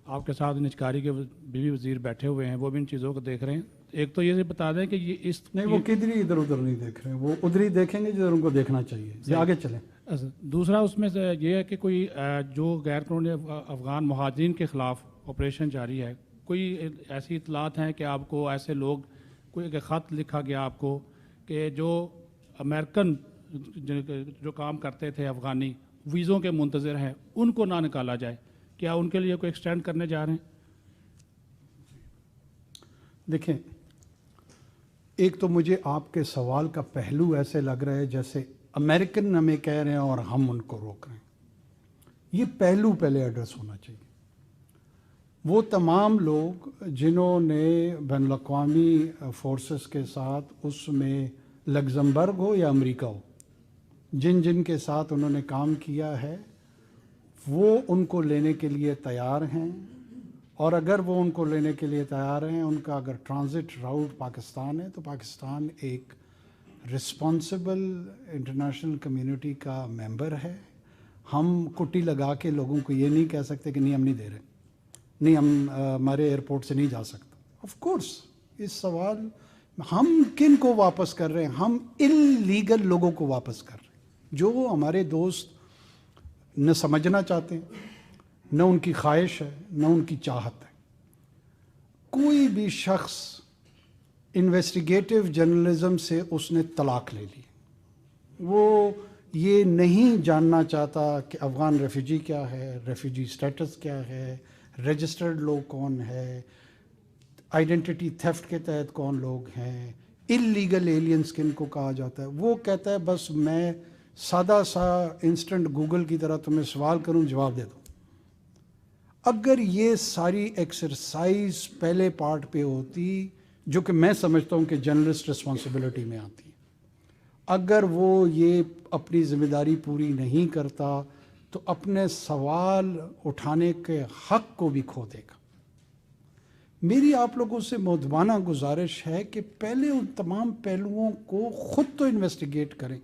آپ کے ساتھ نجکاری کے بیوی وزیر بیٹھے ہوئے ہیں، وہ بھی ان چیزوں کو دیکھ رہے ہیں. ایک تو یہ بتا دیں کہ یہ اس نہیں وہ کدھر ہی ادھر ادھر نہیں دیکھ رہے ہیں، وہ ادھر ہی دیکھیں گے جدھر ان کو دیکھنا چاہیے. یہ آگے چلیں. دوسرا اس میں سے یہ ہے کہ کوئی جو غیر قانونی افغان مہاجرین کے خلاف آپریشن جاری ہے، کوئی ایسی اطلاعات ہیں کہ آپ کو ایسے لوگ کوئی ایک خط لکھا گیا آپ کو کہ جو امریکن جو کام کرتے تھے افغانی ویزوں کے منتظر ہیں ان کو نہ نکالا جائے، کیا ان کے لیے کوئی ایکسٹینڈ کرنے جا رہے ہیں؟ دیکھیں، ایک تو مجھے آپ کے سوال کا پہلو ایسے لگ رہا ہے جیسے امریکن ہمیں کہہ رہے ہیں اور ہم ان کو روک رہے ہیں. یہ پہلو پہلے ایڈریس ہونا چاہیے. وہ تمام لوگ جنہوں نے بین الاقوامی فورسز کے ساتھ اس میں لگزمبرگ ہو یا امریکہ ہو، جن کے ساتھ انہوں نے کام کیا ہے وہ ان کو لینے کے لیے تیار ہیں. اور اگر وہ ان کو لینے کے لیے تیار ہیں، ان کا اگر ٹرانزٹ راؤٹ پاکستان ہے تو پاکستان ایک رسپانسبل انٹرنیشنل کمیونٹی کا ممبر ہے. ہم کٹی لگا کے لوگوں کو یہ نہیں کہہ سکتے کہ نہیں ہم نہیں دے رہے، نہیں ہم ہمارے ایئرپورٹ سے نہیں جا سکتا. آف کورس اس سوال ہم کن کو واپس کر رہے ہیں؟ ہم انلیگل لوگوں کو واپس کر رہے ہیں جو ہمارے دوست نہ سمجھنا چاہتے ہیں، نہ ان کی خواہش ہے، نہ ان کی چاہت ہے. کوئی بھی شخص انویسٹیگیٹو جرنلزم سے اس نے طلاق لے لی، وہ یہ نہیں جاننا چاہتا کہ افغان ریفیوجی کیا ہے، ریفیوجی سٹیٹس کیا ہے، رجسٹرڈ لوگ کون ہے، آئیڈینٹی تھیفٹ کے تحت کون لوگ ہیں، انلیگل ایلینز کن کو کہا جاتا ہے. وہ کہتا ہے بس میں سادہ سا انسٹنٹ گوگل کی طرح تمہیں سوال کروں جواب دے دو. اگر یہ ساری ایکسرسائز پہلے پارٹ پہ ہوتی جو کہ میں سمجھتا ہوں کہ جرنلسٹ رسپانسبلٹی میں آتی ہے، اگر وہ یہ اپنی ذمہ داری پوری نہیں کرتا تو اپنے سوال اٹھانے کے حق کو بھی کھو دے گا. میری آپ لوگوں سے مؤدبانہ گزارش ہے کہ پہلے ان تمام پہلوؤں کو خود تو انویسٹیگیٹ کریں،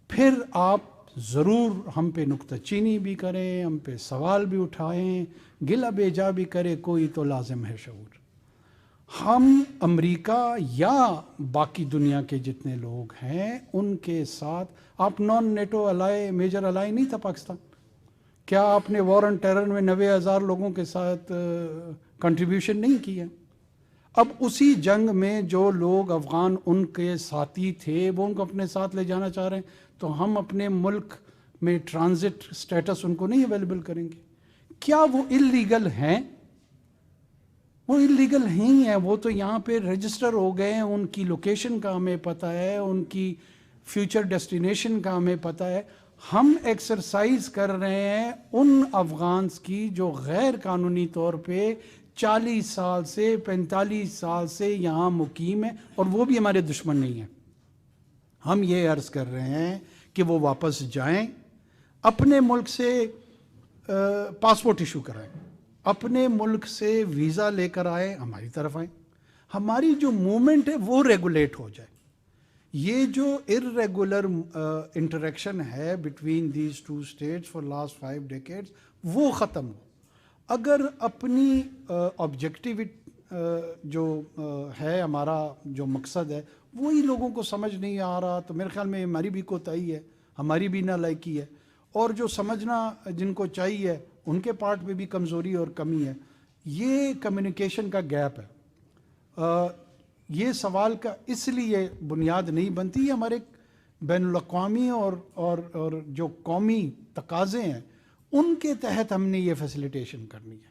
پھر آپ ضرور ہم پہ نکتہ چینی بھی کریں، ہم پہ سوال بھی اٹھائیں، گلہ بیجا بھی کرے، کوئی تو لازم ہے شعور. ہم امریکہ یا باقی دنیا کے جتنے لوگ ہیں ان کے ساتھ، آپ نان نیٹو الائی میجر الائی نہیں تھا پاکستان؟ کیا آپ نے وار آن ٹیرر میں 90,000 لوگوں کے ساتھ کنٹریبیوشن نہیں کیا؟ اب اسی جنگ میں جو لوگ افغان ان کے ساتھی تھے وہ ان کو اپنے ساتھ لے جانا چاہ رہے ہیں، تو ہم اپنے ملک میں ٹرانزٹ سٹیٹس ان کو نہیں اویلیبل کریں گے؟ کیا وہ اللیگل ہیں؟ وہ اللیگل نہیں ہیں، وہ تو یہاں پہ رجسٹر ہو گئے ہیں، ان کی لوکیشن کا ہمیں پتہ ہے، ان کی فیوچر ڈیسٹینیشن کا ہمیں پتہ ہے۔ ہم ایکسرسائز کر رہے ہیں ان افغانز کی جو غیر قانونی طور پہ 40 سال سے 45 سال سے یہاں مقیم ہیں، اور وہ بھی ہمارے دشمن نہیں ہیں۔ ہم یہ عرض کر رہے ہیں کہ وہ واپس جائیں، اپنے ملک سے پاسپورٹ ایشو کرائیں، اپنے ملک سے ویزا لے کر آئے، ہماری طرف آئیں، ہماری جو موومنٹ ہے وہ ریگولیٹ ہو جائے۔ یہ جو ارریگولر انٹریکشن ہے between these two states for last 5 decades وہ ختم ہو۔ اگر اپنی آبجیکٹیو جو ہے ہمارا جو مقصد ہے وہی لوگوں کو سمجھ نہیں آ رہا، تو میرے خیال میں ہماری بھی کوتاہی ہے، ہماری بھی نالائکی ہے، اور جو سمجھنا جن کو چاہیے ان کے پارٹ میں بھی کمزوری اور کمی ہے۔ یہ کمیونیکیشن کا گیپ ہے۔ یہ سوال کا اس لیے بنیاد نہیں بنتی، یہ ہمارے بین الاقوامی اور جو قومی تقاضے ہیں ان کے تحت ہم نے یہ فیسیلیٹیشن کرنی ہے۔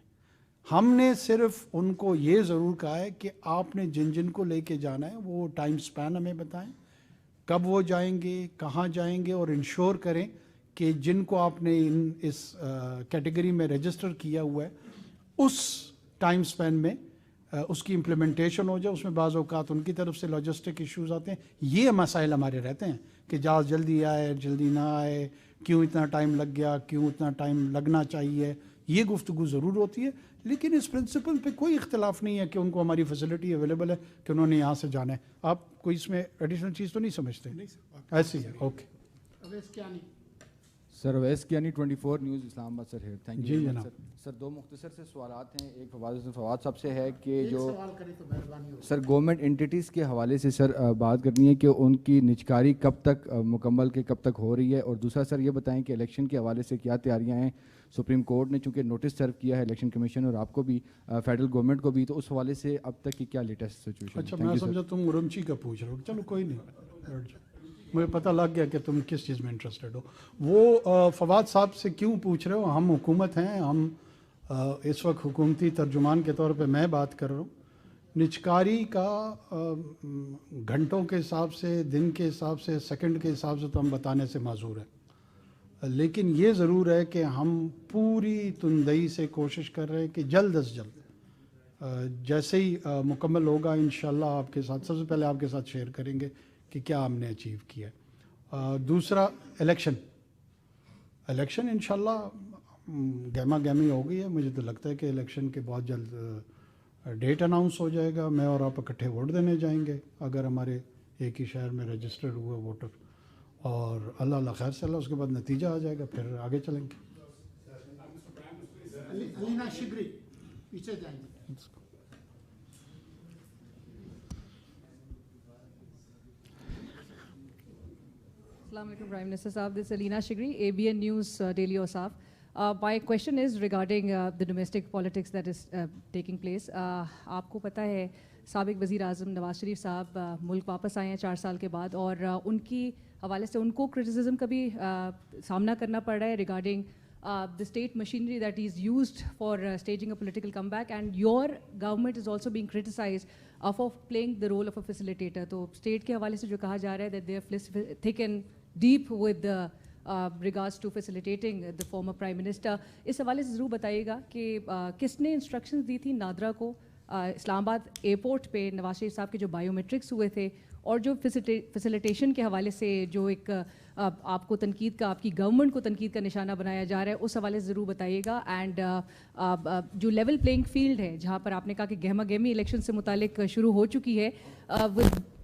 ہم نے صرف ان کو یہ ضرور کہا ہے کہ آپ نے جن کو لے کے جانا ہے وہ ٹائم سپین ہمیں بتائیں، کب وہ جائیں گے، کہاں جائیں گے، اور انشور کریں کہ جن کو آپ نے اس کیٹیگری میں رجسٹر کیا ہوا ہے اس ٹائم سپین میں اس کی امپلیمنٹیشن ہو جائے۔ اس میں بعض اوقات ان کی طرف سے لاجسٹک ایشوز آتے ہیں، یہ مسائل ہمارے رہتے ہیں کہ جہاز جلدی آئے جلدی نہ آئے، کیوں اتنا ٹائم لگ گیا، کیوں اتنا ٹائم لگنا چاہیے، یہ گفتگو ضرور ہوتی ہے۔ لیکن اس پرنسپل پہ کوئی اختلاف نہیں ہے کہ ان کو ہماری فیسلٹی اویلیبل ہے کہ انہوں نے یہاں سے جانا ہے۔ آپ کوئی اس میں ایڈیشنل چیز تو نہیں سمجھتے؟ ایسے ہی ہے، اوکے۔ سر اویس کیانی 24 نیوز اسلام آباد سر ہے، تھینک جی یو جناب۔ سر دو مختصر سے سوالات ہیں، ایک فواد صاحب سے ہے کہ جو سر گورنمنٹ انٹیٹیز کے حوالے سے سر بات کرنی ہے کہ ان کی نجکاری کب تک مکمل کے کب تک ہو رہی ہے، اور دوسرا سر یہ بتائیں کہ الیکشن کے حوالے سے کیا تیاریاں ہیں؟ سپریم کورٹ نے چونکہ نوٹس سرو کیا ہے الیکشن کمیشن اور آپ کو بھی، فیڈرل گورنمنٹ کو بھی، تو اس حوالے سے اب تک کی کیا لیٹسٹ سچویشن؟ اچھا میں سمجھا تم مرمچی کا پوچھ رہے ہو، چلو کوئی نہیں، مجھے پتہ لگ گیا کہ تم کس چیز میں انٹرسٹڈ ہو۔ وہ فواد صاحب سے کیوں پوچھ رہے ہو؟ ہم حکومت ہیں، ہم اس وقت حکومتی ترجمان کے طور پہ میں بات کر رہا ہوں۔ نجکاری کا گھنٹوں کے حساب سے، دن کے حساب سے، سیکنڈ کے حساب سے تو ہم بتانے سے معذور ہیں، لیکن یہ ضرور ہے کہ ہم پوری تندئی سے کوشش کر رہے ہیں کہ جلد از جلد جیسے ہی مکمل ہوگا انشاءاللہ آپ کے ساتھ، سب سے پہلے آپ کے ساتھ شیئر کریں گے کہ کیا ہم نے اچیو کیا ہے۔ دوسرا الیکشن انشاءاللہ گہما گہمی ہو گئی ہے، مجھے تو لگتا ہے کہ الیکشن کے بہت جلد ڈیٹ اناؤنس ہو جائے گا، میں اور آپ اکٹھے ووٹ دینے جائیں گے اگر ہمارے ایک ہی شہر میں رجسٹرڈ ہوئے ووٹر، اور اللہ خیر سے اللہ، اس کے بعد نتیجہ آ جائے گا، پھر آگے چلیں گے۔ علینا شگری پیچھے جائیں گے۔ Assalamu alaikum, Prime Minister Saab. This is Alina Shigri, ABN News, Daily Osaf. My question is regarding the domestic politics that is taking place. آپ کو پتہ ہے سابق وزیر اعظم نواز شریف صاحب ملک واپس آئے ہیں 4 سال کے بعد، اور ان کی حوالے سے ان کو کرٹیسزم کا بھی سامنا کرنا پڑ رہا ہے regarding the state machinery that is used for staging a political comeback, and your government is also being criticized for playing the role of a facilitator. تو state کے حوالے سے جو کہا جا رہا ہے that they have thick and deep with regards to facilitating the former prime minister. اس حوالے سے ضرور بتائیے گا کہ کس نے انسٹرکشنز دی تھی نادرا کو اسلام آباد ایئرپورٹ پہ نواز شریف صاحب کے جو بائیو میٹرکس ہوئے تھے، اور جو فیسیلیٹیشن کے حوالے سے جو ایک آپ کو تنقید کا، آپ کی گورنمنٹ کو تنقید کا نشانہ بنایا جا رہا ہے، اس حوالے سے ضرور بتائیے گا۔ اینڈ جو لیول پلینگ فیلڈ ہے جہاں پر آپ نے کہا کہ گہما گہمی الیکشن سے متعلق شروع ہو چکی ہے،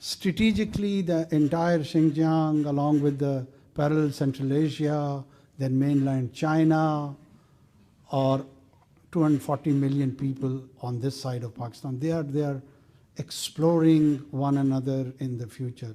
strategically the entire Xinjiang along with the parallel Central Asia, then mainland China, or 240 million people on this side of Pakistan, they are exploring one another in the future.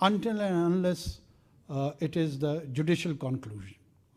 until and unless it is the judicial conclusion.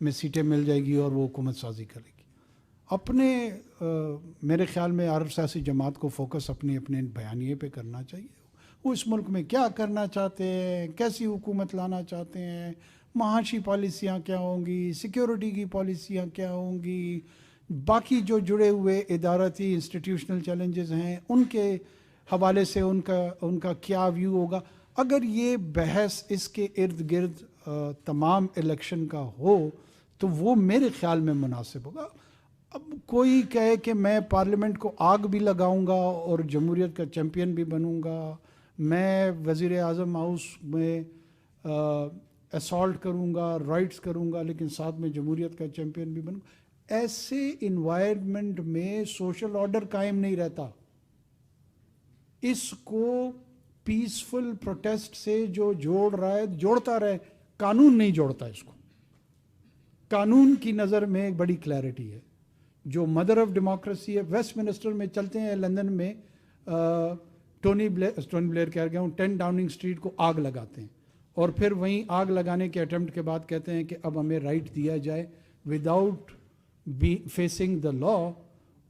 میں سیٹیں مل جائے گی اور وہ حکومت سازی کرے گی. اپنے میرے خیال میں عرب سیاسی جماعت کو فوکس اپنے بیانیے پہ کرنا چاہیے. وہ اس ملک میں کیا کرنا چاہتے ہیں, کیسی حکومت لانا چاہتے ہیں, معاشی پالیسیاں کیا ہوں گی, سیکیورٹی کی پالیسیاں کیا ہوں گی, باقی جو جڑے ہوئے ادارتی انسٹیٹیوشنل چیلنجز ہیں ان کے حوالے سے ان کا کیا ویو ہوگا. اگر یہ بحث اس کے ارد گرد تمام الیکشن کا ہو تو وہ میرے خیال میں مناسب ہوگا. اب کوئی کہے کہ میں پارلیمنٹ کو آگ بھی لگاؤں گا اور جمہوریت کا چیمپئن بھی بنوں گا, میں وزیر اعظم ہاؤس میں اسالٹ کروں گا, رائٹس کروں گا, لیکن ساتھ میں جمہوریت کا چیمپئن بھی بنوں گا, ایسے انوائرمنٹ میں سوشل آرڈر قائم نہیں رہتا. اس کو پیسفل پروٹیسٹ سے جو جوڑ رہا ہے جوڑتا رہے, قانون نہیں جوڑتا اس کو. قانون کی نظر میں ایک بڑی کلیئرٹی ہے. جو مدر آف ڈیموکریسی ہے, ویسٹ منسٹر میں چلتے ہیں, لندن میں ٹونی بلیئر کہہ گیا ہوں, 10 ڈاؤننگ اسٹریٹ کو آگ لگاتے ہیں اور پھر وہیں آگ لگانے کے اٹیمپٹ کے بعد کہتے ہیں کہ اب ہمیں رائٹ دیا جائے وداؤٹ فیسنگ دا لا,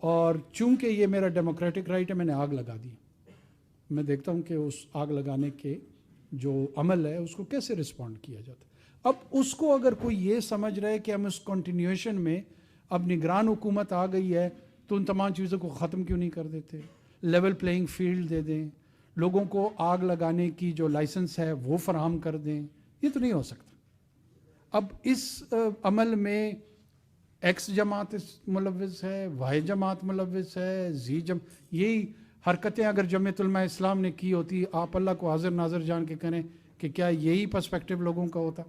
اور چونکہ یہ میرا ڈیموکریٹک رائٹ ہے میں نے آگ لگا دی. میں دیکھتا ہوں کہ اس آگ لگانے کے جو عمل ہے اس کو کیسے رسپونڈ کیا جاتا ہے. اب اس کو اگر کوئی یہ سمجھ رہے کہ ہم اس کنٹینیویشن میں اب نگران حکومت آ گئی ہے تو ان تمام چیزوں کو ختم کیوں نہیں کر دیتے, لیول پلینگ فیلڈ دے دیں, لوگوں کو آگ لگانے کی جو لائسنس ہے وہ فراہم کر دیں. یہ تو نہیں ہو سکتا. اب اس عمل میں ایکس جماعت ملوث ہے, وائی جماعت ملوث ہے, یہی حرکتیں اگر جمعیت علماء اسلام نے کی ہوتی, آپ اللہ کو حاضر ناظر جان کے کریں کہ کیا یہی پرسپیکٹو لوگوں کا ہوتا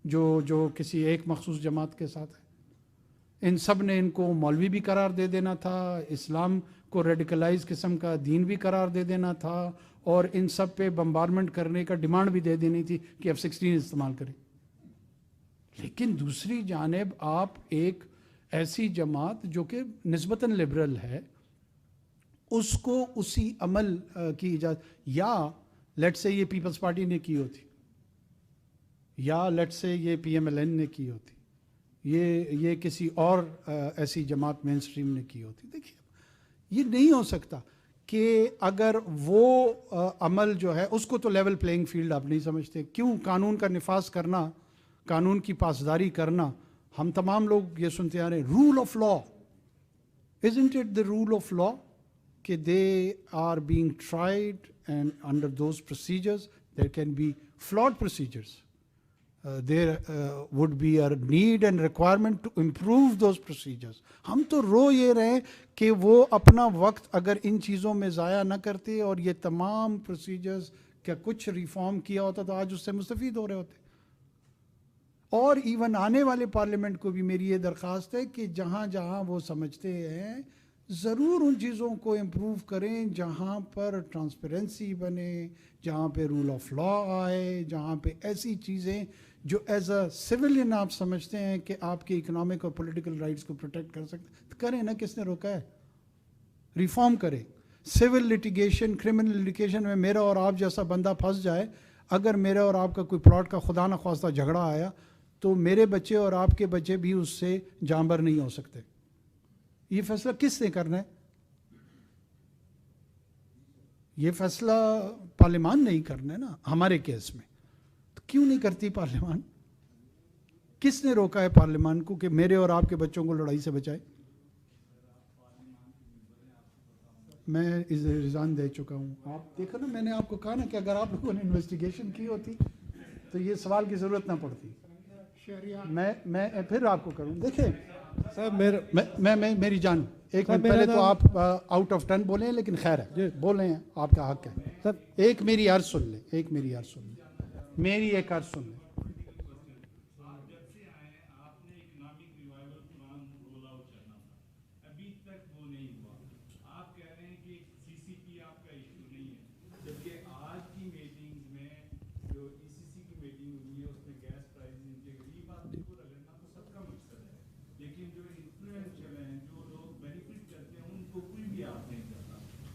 جو کسی ایک مخصوص جماعت کے ساتھ ہے. ان سب نے ان کو مولوی بھی قرار دے دینا تھا, اسلام کو ریڈیکلائز قسم کا دین بھی قرار دے دینا تھا, اور ان سب پہ بمبارمنٹ کرنے کا ڈیمانڈ بھی دے دینی تھی کہ F-16 استعمال کریں. لیکن دوسری جانب آپ ایک ایسی جماعت جو کہ نسبتاً لبرل ہے اس کو اسی عمل کی اجازت, یا لیٹ سے یہ پیپلز پارٹی نے کی ہوتی, یا لیٹ سے یہ PMLN نے کی ہوتی, یہ کسی اور ایسی جماعت مین اسٹریم نے کی ہوتی. دیکھیے یہ نہیں ہو سکتا کہ اگر وہ عمل جو ہے اس کو تو لیول پلینگ فیلڈ آپ نہیں سمجھتے. کیوں قانون کا نفاذ کرنا, قانون کی پاسداری کرنا, ہم تمام لوگ یہ سنتے آ رہے ہیں rule of law. Isn't it the rule of law کہ they are being tried and under those procedures there can be flawed procedures. There would be a need and requirement to improve those procedures. ہم تو رو یہ رہے کہ وہ اپنا وقت اگر ان چیزوں میں ضائع نہ کرتے اور یہ تمام پروسیجرز کا کچھ ریفارم کیا ہوتا تو آج اس سے مستفید ہو رہے ہوتے. اور ایون آنے والے پارلیمنٹ کو بھی میری یہ درخواست ہے کہ جہاں جہاں وہ سمجھتے ہیں ضرور ان چیزوں کو امپروو کریں جہاں پر ٹرانسپیرنسی بنے, جہاں پہ رول آف لا آئے, جہاں پہ ایسی چیزیں جو ایز اے سویلین آپ سمجھتے ہیں کہ آپ کے اکنامک اور پولیٹیکل رائٹس کو پروٹیکٹ کر سکتے ہیں, کریں نا. کس نے روکا ہے؟ ریفارم کریں. سول لٹیگیشن, کرمنل لٹیگیشن میں میرا اور آپ جیسا بندہ پھنس جائے, اگر میرا اور آپ کا کوئی پلاٹ کا خدا نخواستہ جھگڑا آیا تو میرے بچے اور آپ کے بچے بھی اس سے جانبر نہیں ہو سکتے. یہ فیصلہ کس نے کرنا ہے؟ یہ فیصلہ پارلیمان نہیں کرنا ہے نا ہمارے کیس میں. تو کیوں نہیں کرتی پارلیمان؟ کس نے روکا ہے پارلیمان کو کہ میرے اور آپ کے بچوں کو لڑائی سے بچائے؟ میں رضان دے چکا ہوں. آپ دیکھو نا, میں نے آپ کو کہا نا کہ اگر آپ لوگوں نے انویسٹیگیشن کی ہوتی تو یہ سوال کی ضرورت نہ پڑتی. میں پھر آپ کو کروں. دیکھیں سر میں میری جان ایک منٹ پہلے تو آپ آؤٹ آف ٹرن بولیں, لیکن خیر ہے بولیں, آپ کا حق ہے. ایک میری عرض سن لیں, میری ایک عرض سن لیں.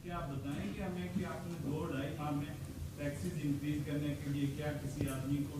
آپ بتائیں کہ ہمیں کہ آپ نے 2-2.5 میں ٹیکسز انکریز کرنے کے لیے کیا کسی آدمی کو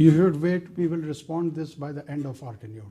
You should wait. We will respond this by the end of our tenure.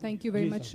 Thank you very much.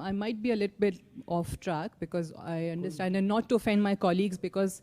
I might be a little bit off track because I understand, and not to offend my colleagues, because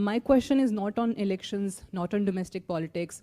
My question is not on elections, not on domestic politics.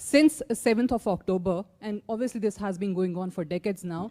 Since 7th of October, and obviously this has been going on for decades now,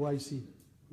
OIC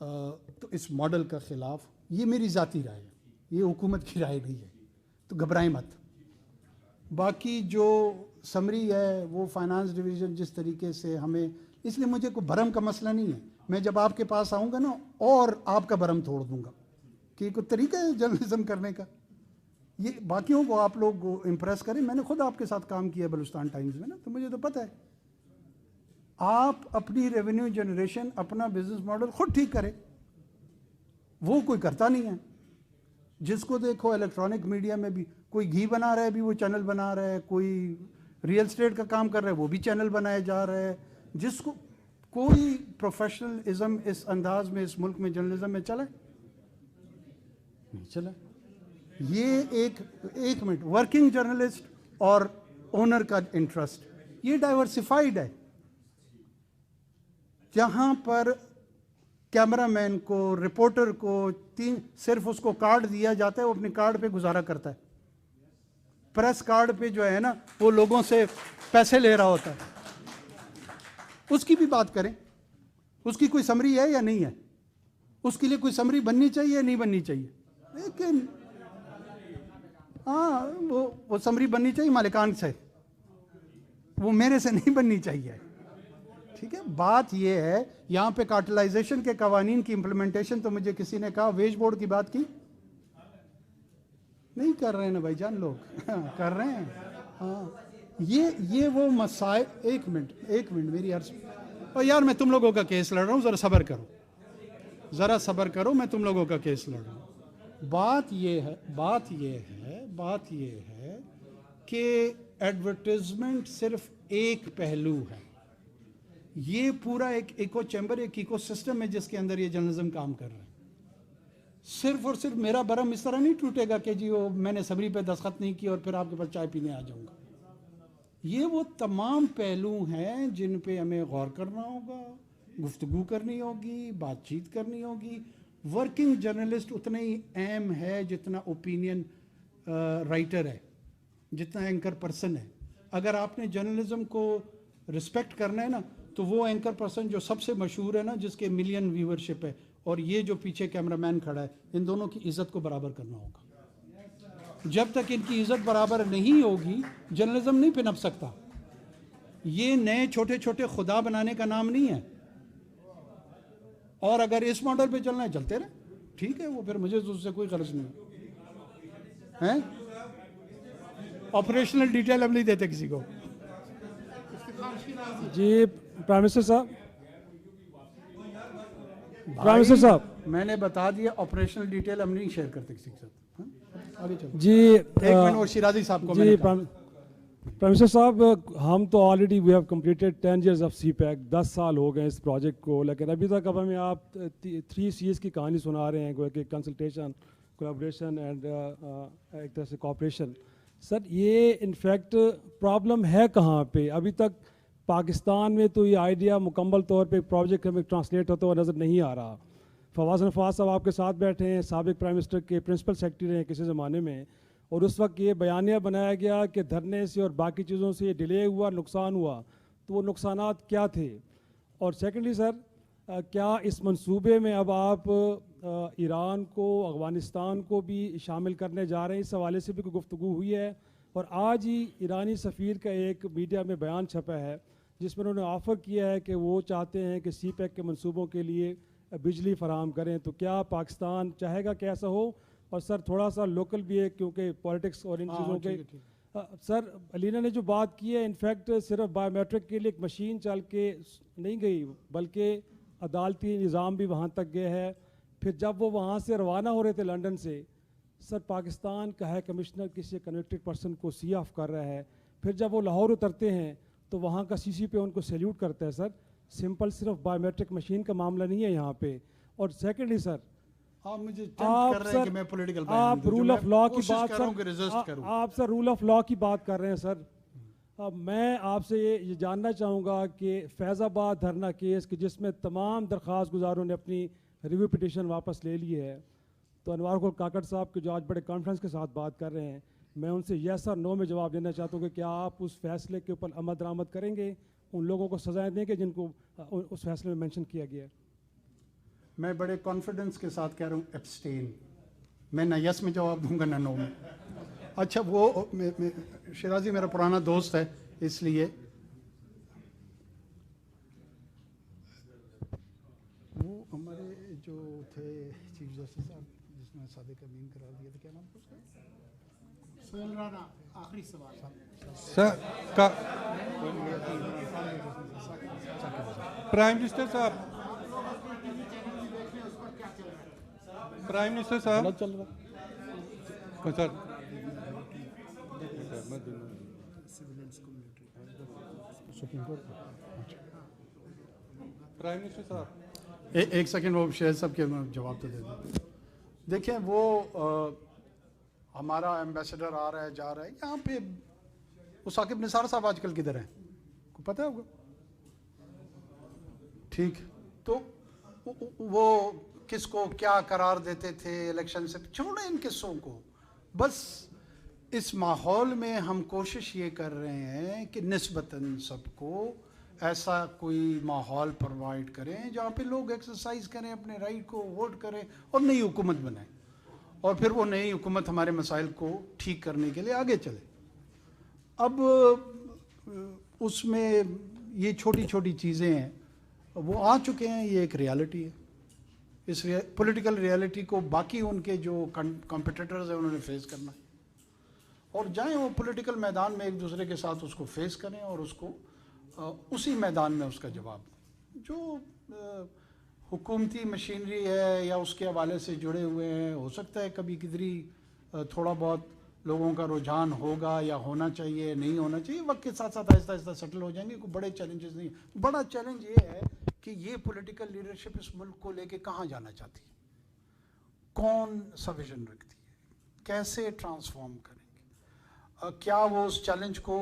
تو اس ماڈل کا خلاف. یہ میری ذاتی رائے ہے, یہ حکومت کی رائے نہیں ہے, تو گھبرائیں مت. باقی جو سمری ہے وہ فائنانس ڈویژن جس طریقے سے ہمیں, اس لیے مجھے کوئی بھرم کا مسئلہ نہیں ہے. میں جب آپ کے پاس آؤں گا نا اور آپ کا بھرم توڑ دوں گا کہ کوئی طریقہ ہے جرنلزم کرنے کا. یہ باقیوں کو آپ لوگ امپریس کریں. میں نے خود آپ کے ساتھ کام کیا بلوچستان ٹائمز میں نا, تو مجھے تو پتہ ہے. آپ اپنی ریونیو جنریشن, اپنا بزنس ماڈل خود ٹھیک کریں. وہ کوئی کرتا نہیں ہے. جس کو دیکھو الیکٹرانک میڈیا میں بھی کوئی گھی بنا رہا ہے, بھی وہ چینل بنا رہا ہے, کوئی ریئل اسٹیٹ کا کام کر رہا ہے وہ بھی چینل بنائے جا رہا ہے. جس کو کوئی پروفیشنلزم اس انداز میں اس ملک میں جرنلزم میں چلا نہیں چلا. یہ ایک منٹ, ورکنگ جرنلسٹ اور اونر کا انٹرسٹ یہ ڈائیورسفائیڈ ہے. جہاں پر کیمرہ مین کو, رپورٹر کو صرف اس کو کارڈ دیا جاتا ہے, وہ اپنے کارڈ پہ گزارا کرتا ہے. پریس کارڈ پہ جو ہے نا وہ لوگوں سے پیسے لے رہا ہوتا ہے. اس کی بھی بات کریں. اس کی کوئی سمری ہے یا نہیں ہے؟ اس کے لیے کوئی سمری بننی چاہیے یا نہیں بننی چاہیے؟ لیکن ہاں وہ سمری بننی چاہیے مالکان سے, وہ میرے سے نہیں بننی چاہیے. ٹھیک ہے. بات یہ ہے یہاں پہ کارٹلائزیشن کے قوانین کی امپلیمنٹیشن, تو مجھے کسی نے کہا ویج بورڈ کی بات کی نہیں کر رہے ہیں نا بھائی جان, لوگ کر رہے ہیں. ہاں یہ وہ مسائل. ایک منٹ میری عرض. اور یار میں تم لوگوں کا کیس لڑ رہا ہوں, ذرا صبر کرو, میں تم لوگوں کا کیس لڑ رہا ہوں. بات یہ ہے کہ ایڈورٹیزمنٹ صرف ایک پہلو ہے. یہ پورا ایک ایکو چیمبر, ایک ایکو سسٹم ہے جس کے اندر یہ جرنلزم کام کر رہا ہے. صرف اور صرف میرا برم اس طرح نہیں ٹوٹے گا کہ جی وہ میں نے سمری پہ دستخط نہیں کیا اور پھر آپ کے پاس چائے پینے آ جاؤں گا. یہ وہ تمام پہلو ہیں جن پہ ہمیں غور کرنا ہوگا, گفتگو کرنی ہوگی, بات چیت کرنی ہوگی. ورکنگ جرنلسٹ اتنا ہی اہم ہے جتنا اوپینین رائٹر ہے, جتنا اینکر پرسن ہے. اگر آپ نے جرنلزم کو رسپیکٹ کرنا ہے نا, تو وہ اینکر پرسن جو سب سے مشہور ہے نا, جس کے ملین ویورشپ ہے, اور یہ جو پیچھے کیمرہ مین کھڑا ہے, ان دونوں کی عزت کو برابر کرنا ہوگا. جب تک ان کی عزت برابر نہیں ہوگی جرنلزم نہیں پنپ سکتا. یہ نئے چھوٹے چھوٹے خدا بنانے کا نام نہیں ہے. اور اگر اس ماڈل پہ چلنا ہے چلتے رہے, ٹھیک ہے, وہ پھر مجھے اس سے کوئی غرض نہیں ہے. آپریشنل ڈیٹیل ہم نہیں دیتے کسی کو. جی پرائم منسٹر صاحب, میں نے بتا دیا آپریشنل ڈیٹیل ہم نہیں شیئر کرتے کسی کے ساتھ. جی ایک منٹ اور شیرازی صاحب کو. جی پرائم منسٹر صاحب, ہم تو already we have completed 10 years of CPEC, 10 سال ہو گئے اس پروجیکٹ کو, لیکن ابھی تک اب ہمیں آپ 3 C's کی کہانی سنا رہے ہیں, گویا کہ کنسلٹیشن, کولیبریشن اینڈ ایک طرح سے کوآپریشن. سر یہ انفیکٹ پرابلم ہے کہاں پہ؟ ابھی تک پاکستان میں تو یہ آئیڈیا مکمل طور پہ پروجیکٹ ہمیں ٹرانسلیٹ ہوتا ہوا نظر نہیں آ رہا. فواز نفاذ صاحب آپ کے ساتھ بیٹھے ہیں, سابق پرائم منسٹر کے پرنسپل سیکرٹری رہے کسی زمانے میں, اور اس وقت یہ بیانیہ بنایا گیا کہ دھرنے سے اور باقی چیزوں سے یہ ڈیلے ہوا, نقصان ہوا, تو وہ نقصانات کیا تھے؟ اور سیکنڈلی سر, کیا اس منصوبے میں اب آپ ایران کو, افغانستان کو بھی شامل کرنے جا رہے ہیں؟ اس حوالے سے بھی کوئی گفتگو ہوئی ہے؟ اور آج ہی ایرانی سفیر کا ایک میڈیا میں بیان چھپا ہے جس میں انہوں نے آفر کیا ہے کہ وہ چاہتے ہیں کہ سی پیک کے منصوبوں کے لیے بجلی فراہم کریں. تو کیا پاکستان چاہے گا کہ ایسا ہو؟ اور سر تھوڑا سا لوکل بھی ہے کیونکہ پولیٹکس اور ان چیزوں کے, سر علینا نے جو بات کی ہے انفیکٹ صرف بایو میٹرک کے لیے ایک مشین چل کے نہیں گئی, بلکہ عدالتی نظام بھی وہاں تک گیا ہے. پھر جب وہ وہاں سے روانہ ہو رہے تھے لنڈن سے, سر پاکستان کا ہے کمشنر کسی کنوکٹڈ پرسن کو سی آف کر رہا ہے. پھر جب وہ لاہور اترتے ہیں تو وہاں کا سی سی پہ ان کو سیلیوٹ کرتا ہے. سر سمپل صرف بایو میٹرک مشین کا معاملہ نہیں ہے یہاں پہ. اور سیکنڈلی سر, آپ رول آف لا کی بات, آپ سر رول آف لا کی بات کر رہے ہیں. سر میں آپ سے یہ جاننا چاہوں گا کہ فیض آباد دھرنا کیس کہ جس میں تمام درخواست گزاروں نے اپنی ریویو پٹیشن واپس لے لی ہے, تو انوار کو کاکڑ صاحب کے جو آج بڑے کانفیڈنس کے ساتھ بات کر رہے ہیں, میں ان سے یس اور نو میں جواب دینا چاہتا ہوں کہ کیا آپ اس فیصلے کے اوپر عمل درآمد کریں گے, ان لوگوں کو سزائیں دیں گے جن کو اس فیصلے میں مینشن کیا گیا ہے؟ میں بڑے کانفیڈنس کے ساتھ کہہ رہا ہوں ایبسٹین. میں نہ یس میں جواب دوں گا نہ نو میں. اچھا وہ شیرازی میرا پرانا دوست ہے اس لیے وہ ہمارے جو تھے چیف جسٹس صاحب جس نے صادق امین قرار دیا تھا, کیا نام تھا اس کا؟ سہیل رانا. آخری سوال پرائم منسٹر صاحب, پرائم منسٹر صاحب چل رہا پرائم منسٹر صاحب ایک سیکنڈ وہ شہد صاحب کے جواب تو دے دیں. دیکھیں وہ ہمارا ایمبیسڈر آ رہا ہے جا رہا ہے یہاں پہ. وہ ثاقب نثار صاحب آج کل کدھر ہیں کو پتہ ہوگا؟ ٹھیک, تو وہ کس کو کیا قرار دیتے تھے الیکشن سے, چھوڑیں ان قصوں کو. بس اس ماحول میں ہم کوشش یہ کر رہے ہیں کہ نسبتاً سب کو ایسا کوئی ماحول پرووائڈ کریں جہاں پہ لوگ ایکسرسائز کریں اپنے رائٹ کو, ووٹ کریں اور نئی حکومت بنائیں, اور پھر وہ نئی حکومت ہمارے مسائل کو ٹھیک کرنے کے لیے آگے چلے. اب اس میں یہ چھوٹی چھوٹی چیزیں ہیں وہ آ چکے ہیں, یہ ایک ریالٹی ہے. اس پولیٹیکل ریالٹی کو باقی ان کے جو کمپیٹیٹرز ہیں انہوں نے فیس کرنا ہے, اور جائیں وہ پولیٹیکل میدان میں ایک دوسرے کے ساتھ اس کو فیس کریں اور اس کو اسی میدان میں اس کا جواب دیں. جو حکومتی مشینری ہے یا اس کے حوالے سے جڑے ہوئے ہیں, ہو سکتا ہے کبھی کدھری تھوڑا بہت لوگوں کا رجحان ہوگا یا ہونا چاہیے, نہیں ہونا چاہیے, وقت کے ساتھ ساتھ آہستہ آہستہ سیٹل ہو جائیں گے. کوئی بڑے چیلنجز نہیں. بڑا چیلنج یہ ہے کہ یہ پولیٹیکل لیڈرشپ اس ملک کو لے کے کہاں جانا چاہتی ہے, کون سا ویژن رکھتی ہے, کیسے ٹرانسفارم کریں گے, کیا وہ اس چیلنج کو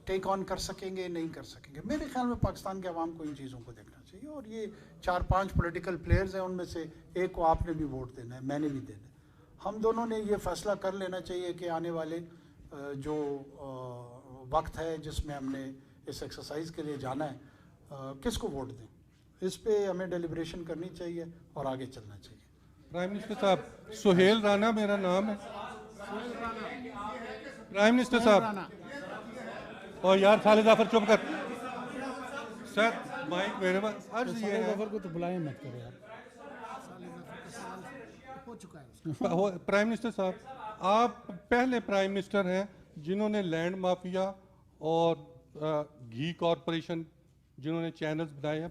ٹیک آن کر سکیں گے, نہیں کر سکیں گے. میرے خیال میں پاکستان کے عوام کو ان چیزوں کو دیکھنا چاہیے, اور یہ 4-5 پولیٹیکل پلیئرز ہیں, ان میں سے ایک کو آپ نے بھی ووٹ دینا ہے, میں نے بھی دینا ہے. ہم دونوں نے یہ فیصلہ کر لینا چاہیے کہ آنے والے جو وقت ہے جس میں ہم نے اس ایکسرسائز کے لیے جانا ہے, کس کو ووٹ دیں, اس پہ ہمیں ڈیلیبریشن کرنی چاہیے اور آگے چلنا چاہیے. پرائم منسٹر صاحب, سہیل رانا میرا نام ہے. پرائم منسٹر صاحب, اور یار خالد ظفر چپ کر سر, مائک میرے پاس. عرض یہ ہے کو تو بلائیں مت کرو یار. پرائم منسٹر صاحب, آپ پہلے پرائم منسٹر ہیں جنہوں نے لینڈ مافیا اور گھی کارپوریشن جنہوں نے چینلز بنائے ہیں,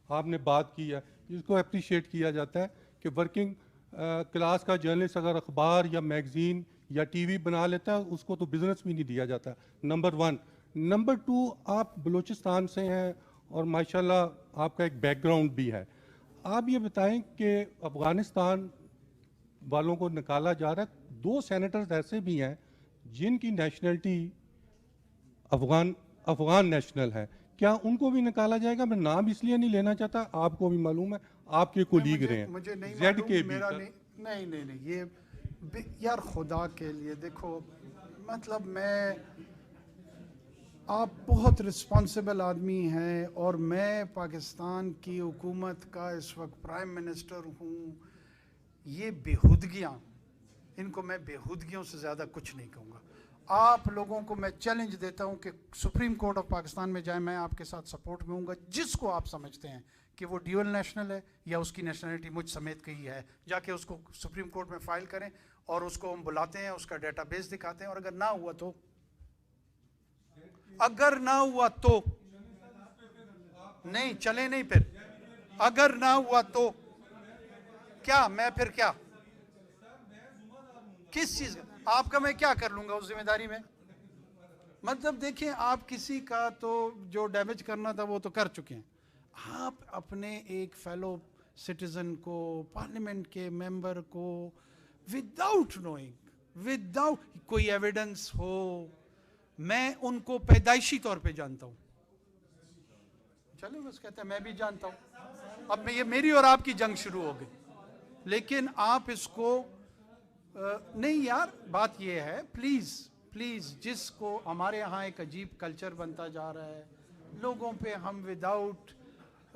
آپ نے بات کی ہے, جس کو اپریشیٹ کیا جاتا ہے کہ ورکنگ کلاس کا جرنلسٹ اگر اخبار یا میگزین یا ٹی وی بنا لیتا ہے اس کو تو بزنس بھی نہیں دیا جاتا. نمبر 1. نمبر 2, آپ بلوچستان سے ہیں اور ماشاءاللہ آپ کا ایک بیک گراؤنڈ بھی ہے. آپ یہ بتائیں کہ افغانستان والوں کو نکالا جا رہا ہے, 2 سینیٹرز ایسے بھی ہیں جن کی نیشنلٹی افغان نیشنل ہے, کیا ان کو بھی نکالا جائے گا؟ میں نام اس لیے نہیں لینا چاہتا, آپ کو بھی معلوم ہے, آپ کے کولیگ رہے ہیں. مجھے نہیں زیڈ معلوم, کے میرا نہیں, یہ یار خدا کے لیے دیکھو, مطلب میں, آپ بہت رسپانسبل آدمی ہیں اور میں پاکستان کی حکومت کا اس وقت پرائم منسٹر ہوں. یہ بےہودگیاں, ان کو میں بےہودگیوں سے زیادہ کچھ نہیں کہوں گا. آپ لوگوں کو میں چیلنج دیتا ہوں کہ سپریم کورٹ آف پاکستان میں جائیں, میں آپ کے ساتھ سپورٹ میں ہوں گا. جس کو آپ سمجھتے ہیں کہ وہ ڈیول نیشنل ہے یا اس کی نیشنلٹی مجھ سمیت کہی ہے, جا کے اس کو سپریم کورٹ میں فائل کریں, اور اس کو ہم بلاتے ہیں, اس کا ڈیٹا بیس دکھاتے ہیں, اور اگر نہ ہوا تو نہیں چلے, نہیں پھر اگر نہ ہوا تو کیا, میں پھر کیا, کس چیز آپ کا میں کیا کر لوں گا اس ذمہ داری میں؟ مطلب دیکھیں, آپ کسی کا تو جو ڈیمیج کرنا تھا وہ تو کر چکے ہیں. آپ اپنے ایک فیلو سٹیزن کو, پارلیمنٹ کے ممبر کو, وداؤٹ نوئنگ, وداؤٹ کوئی ایویڈنس ہو, میں ان کو پیدائشی طور پہ جانتا ہوں, چلیں بس کہتے ہیں میں بھی جانتا ہوں. اب یہ میری اور آپ کی جنگ شروع ہو گئی, لیکن آپ اس کو نہیں یار, بات یہ ہے, پلیز جس کو ہمارے ہاں ایک عجیب کلچر بنتا جا رہا ہے, لوگوں پہ ہم وداؤٹ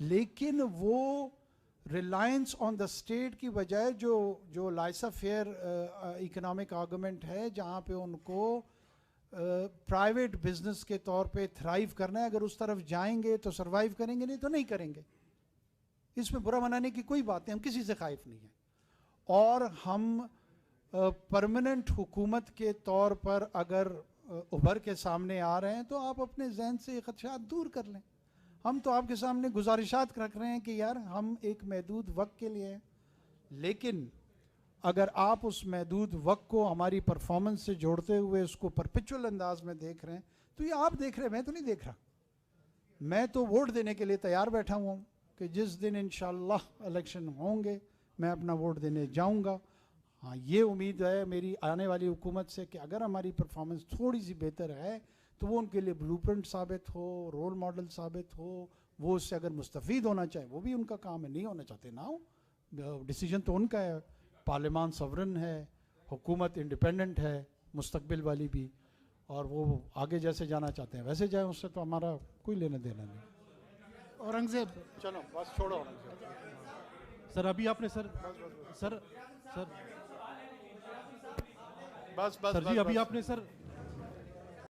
لیکن وہ ریلائنس آن دا اسٹیٹ کی بجائے جو لائسا فیئر اکنامک آرگومنٹ ہے جہاں پہ ان کو پرائیویٹ بزنس کے طور پہ تھرائیو کرنا ہے، اگر اس طرف جائیں گے تو سروائیو کریں گے، نہیں تو نہیں کریں گے. اس میں برا منانے کی کوئی بات نہیں، ہم کسی سے خائف نہیں ہیں. اور ہم پرماننٹ حکومت کے طور پر اگر ابھر کے سامنے آ رہے ہیں تو آپ اپنے ذہن سے یہ خدشات دور کر لیں. ہم تو آپ کے سامنے گزارشات رکھ رہے ہیں کہ یار ہم ایک محدود وقت کے لیے ہیں، لیکن اگر آپ اس محدود وقت کو ہماری پرفارمنس سے جوڑتے ہوئے اس کو پرپیچول انداز میں دیکھ رہے ہیں تو یہ آپ دیکھ رہے ہیں، میں تو نہیں دیکھ رہا. میں تو ووٹ دینے کے لیے تیار بیٹھا ہوا ہوں کہ جس دن انشاءاللہ الیکشن ہوں گے میں اپنا ووٹ دینے جاؤں گا. ہاں یہ امید ہے میری آنے والی حکومت سے کہ اگر ہماری پرفارمنس تھوڑی سی بہتر ہے تو وہ ان کے لیے بلو پرنٹ ثابت ہو، رول ماڈل ثابت ہو. وہ اس سے اگر مستفید ہونا چاہے وہ بھی ان کا کام ہے، نہیں ہونا چاہتے نہ ہو، ڈیسیجن تو ان کا ہے. پارلیمان سورن ہے، حکومت انڈیپینڈنٹ ہے مستقبل والی بھی، اور وہ آگے جیسے جانا چاہتے ہیں ویسے جائیں، اس سے تو ہمارا کوئی لینا دینا نہیں. اورنگزیب چلو بس چھوڑو اورنگزیب. سر ابھی آپ نے سر بس سر جی ابھی آپ نے سر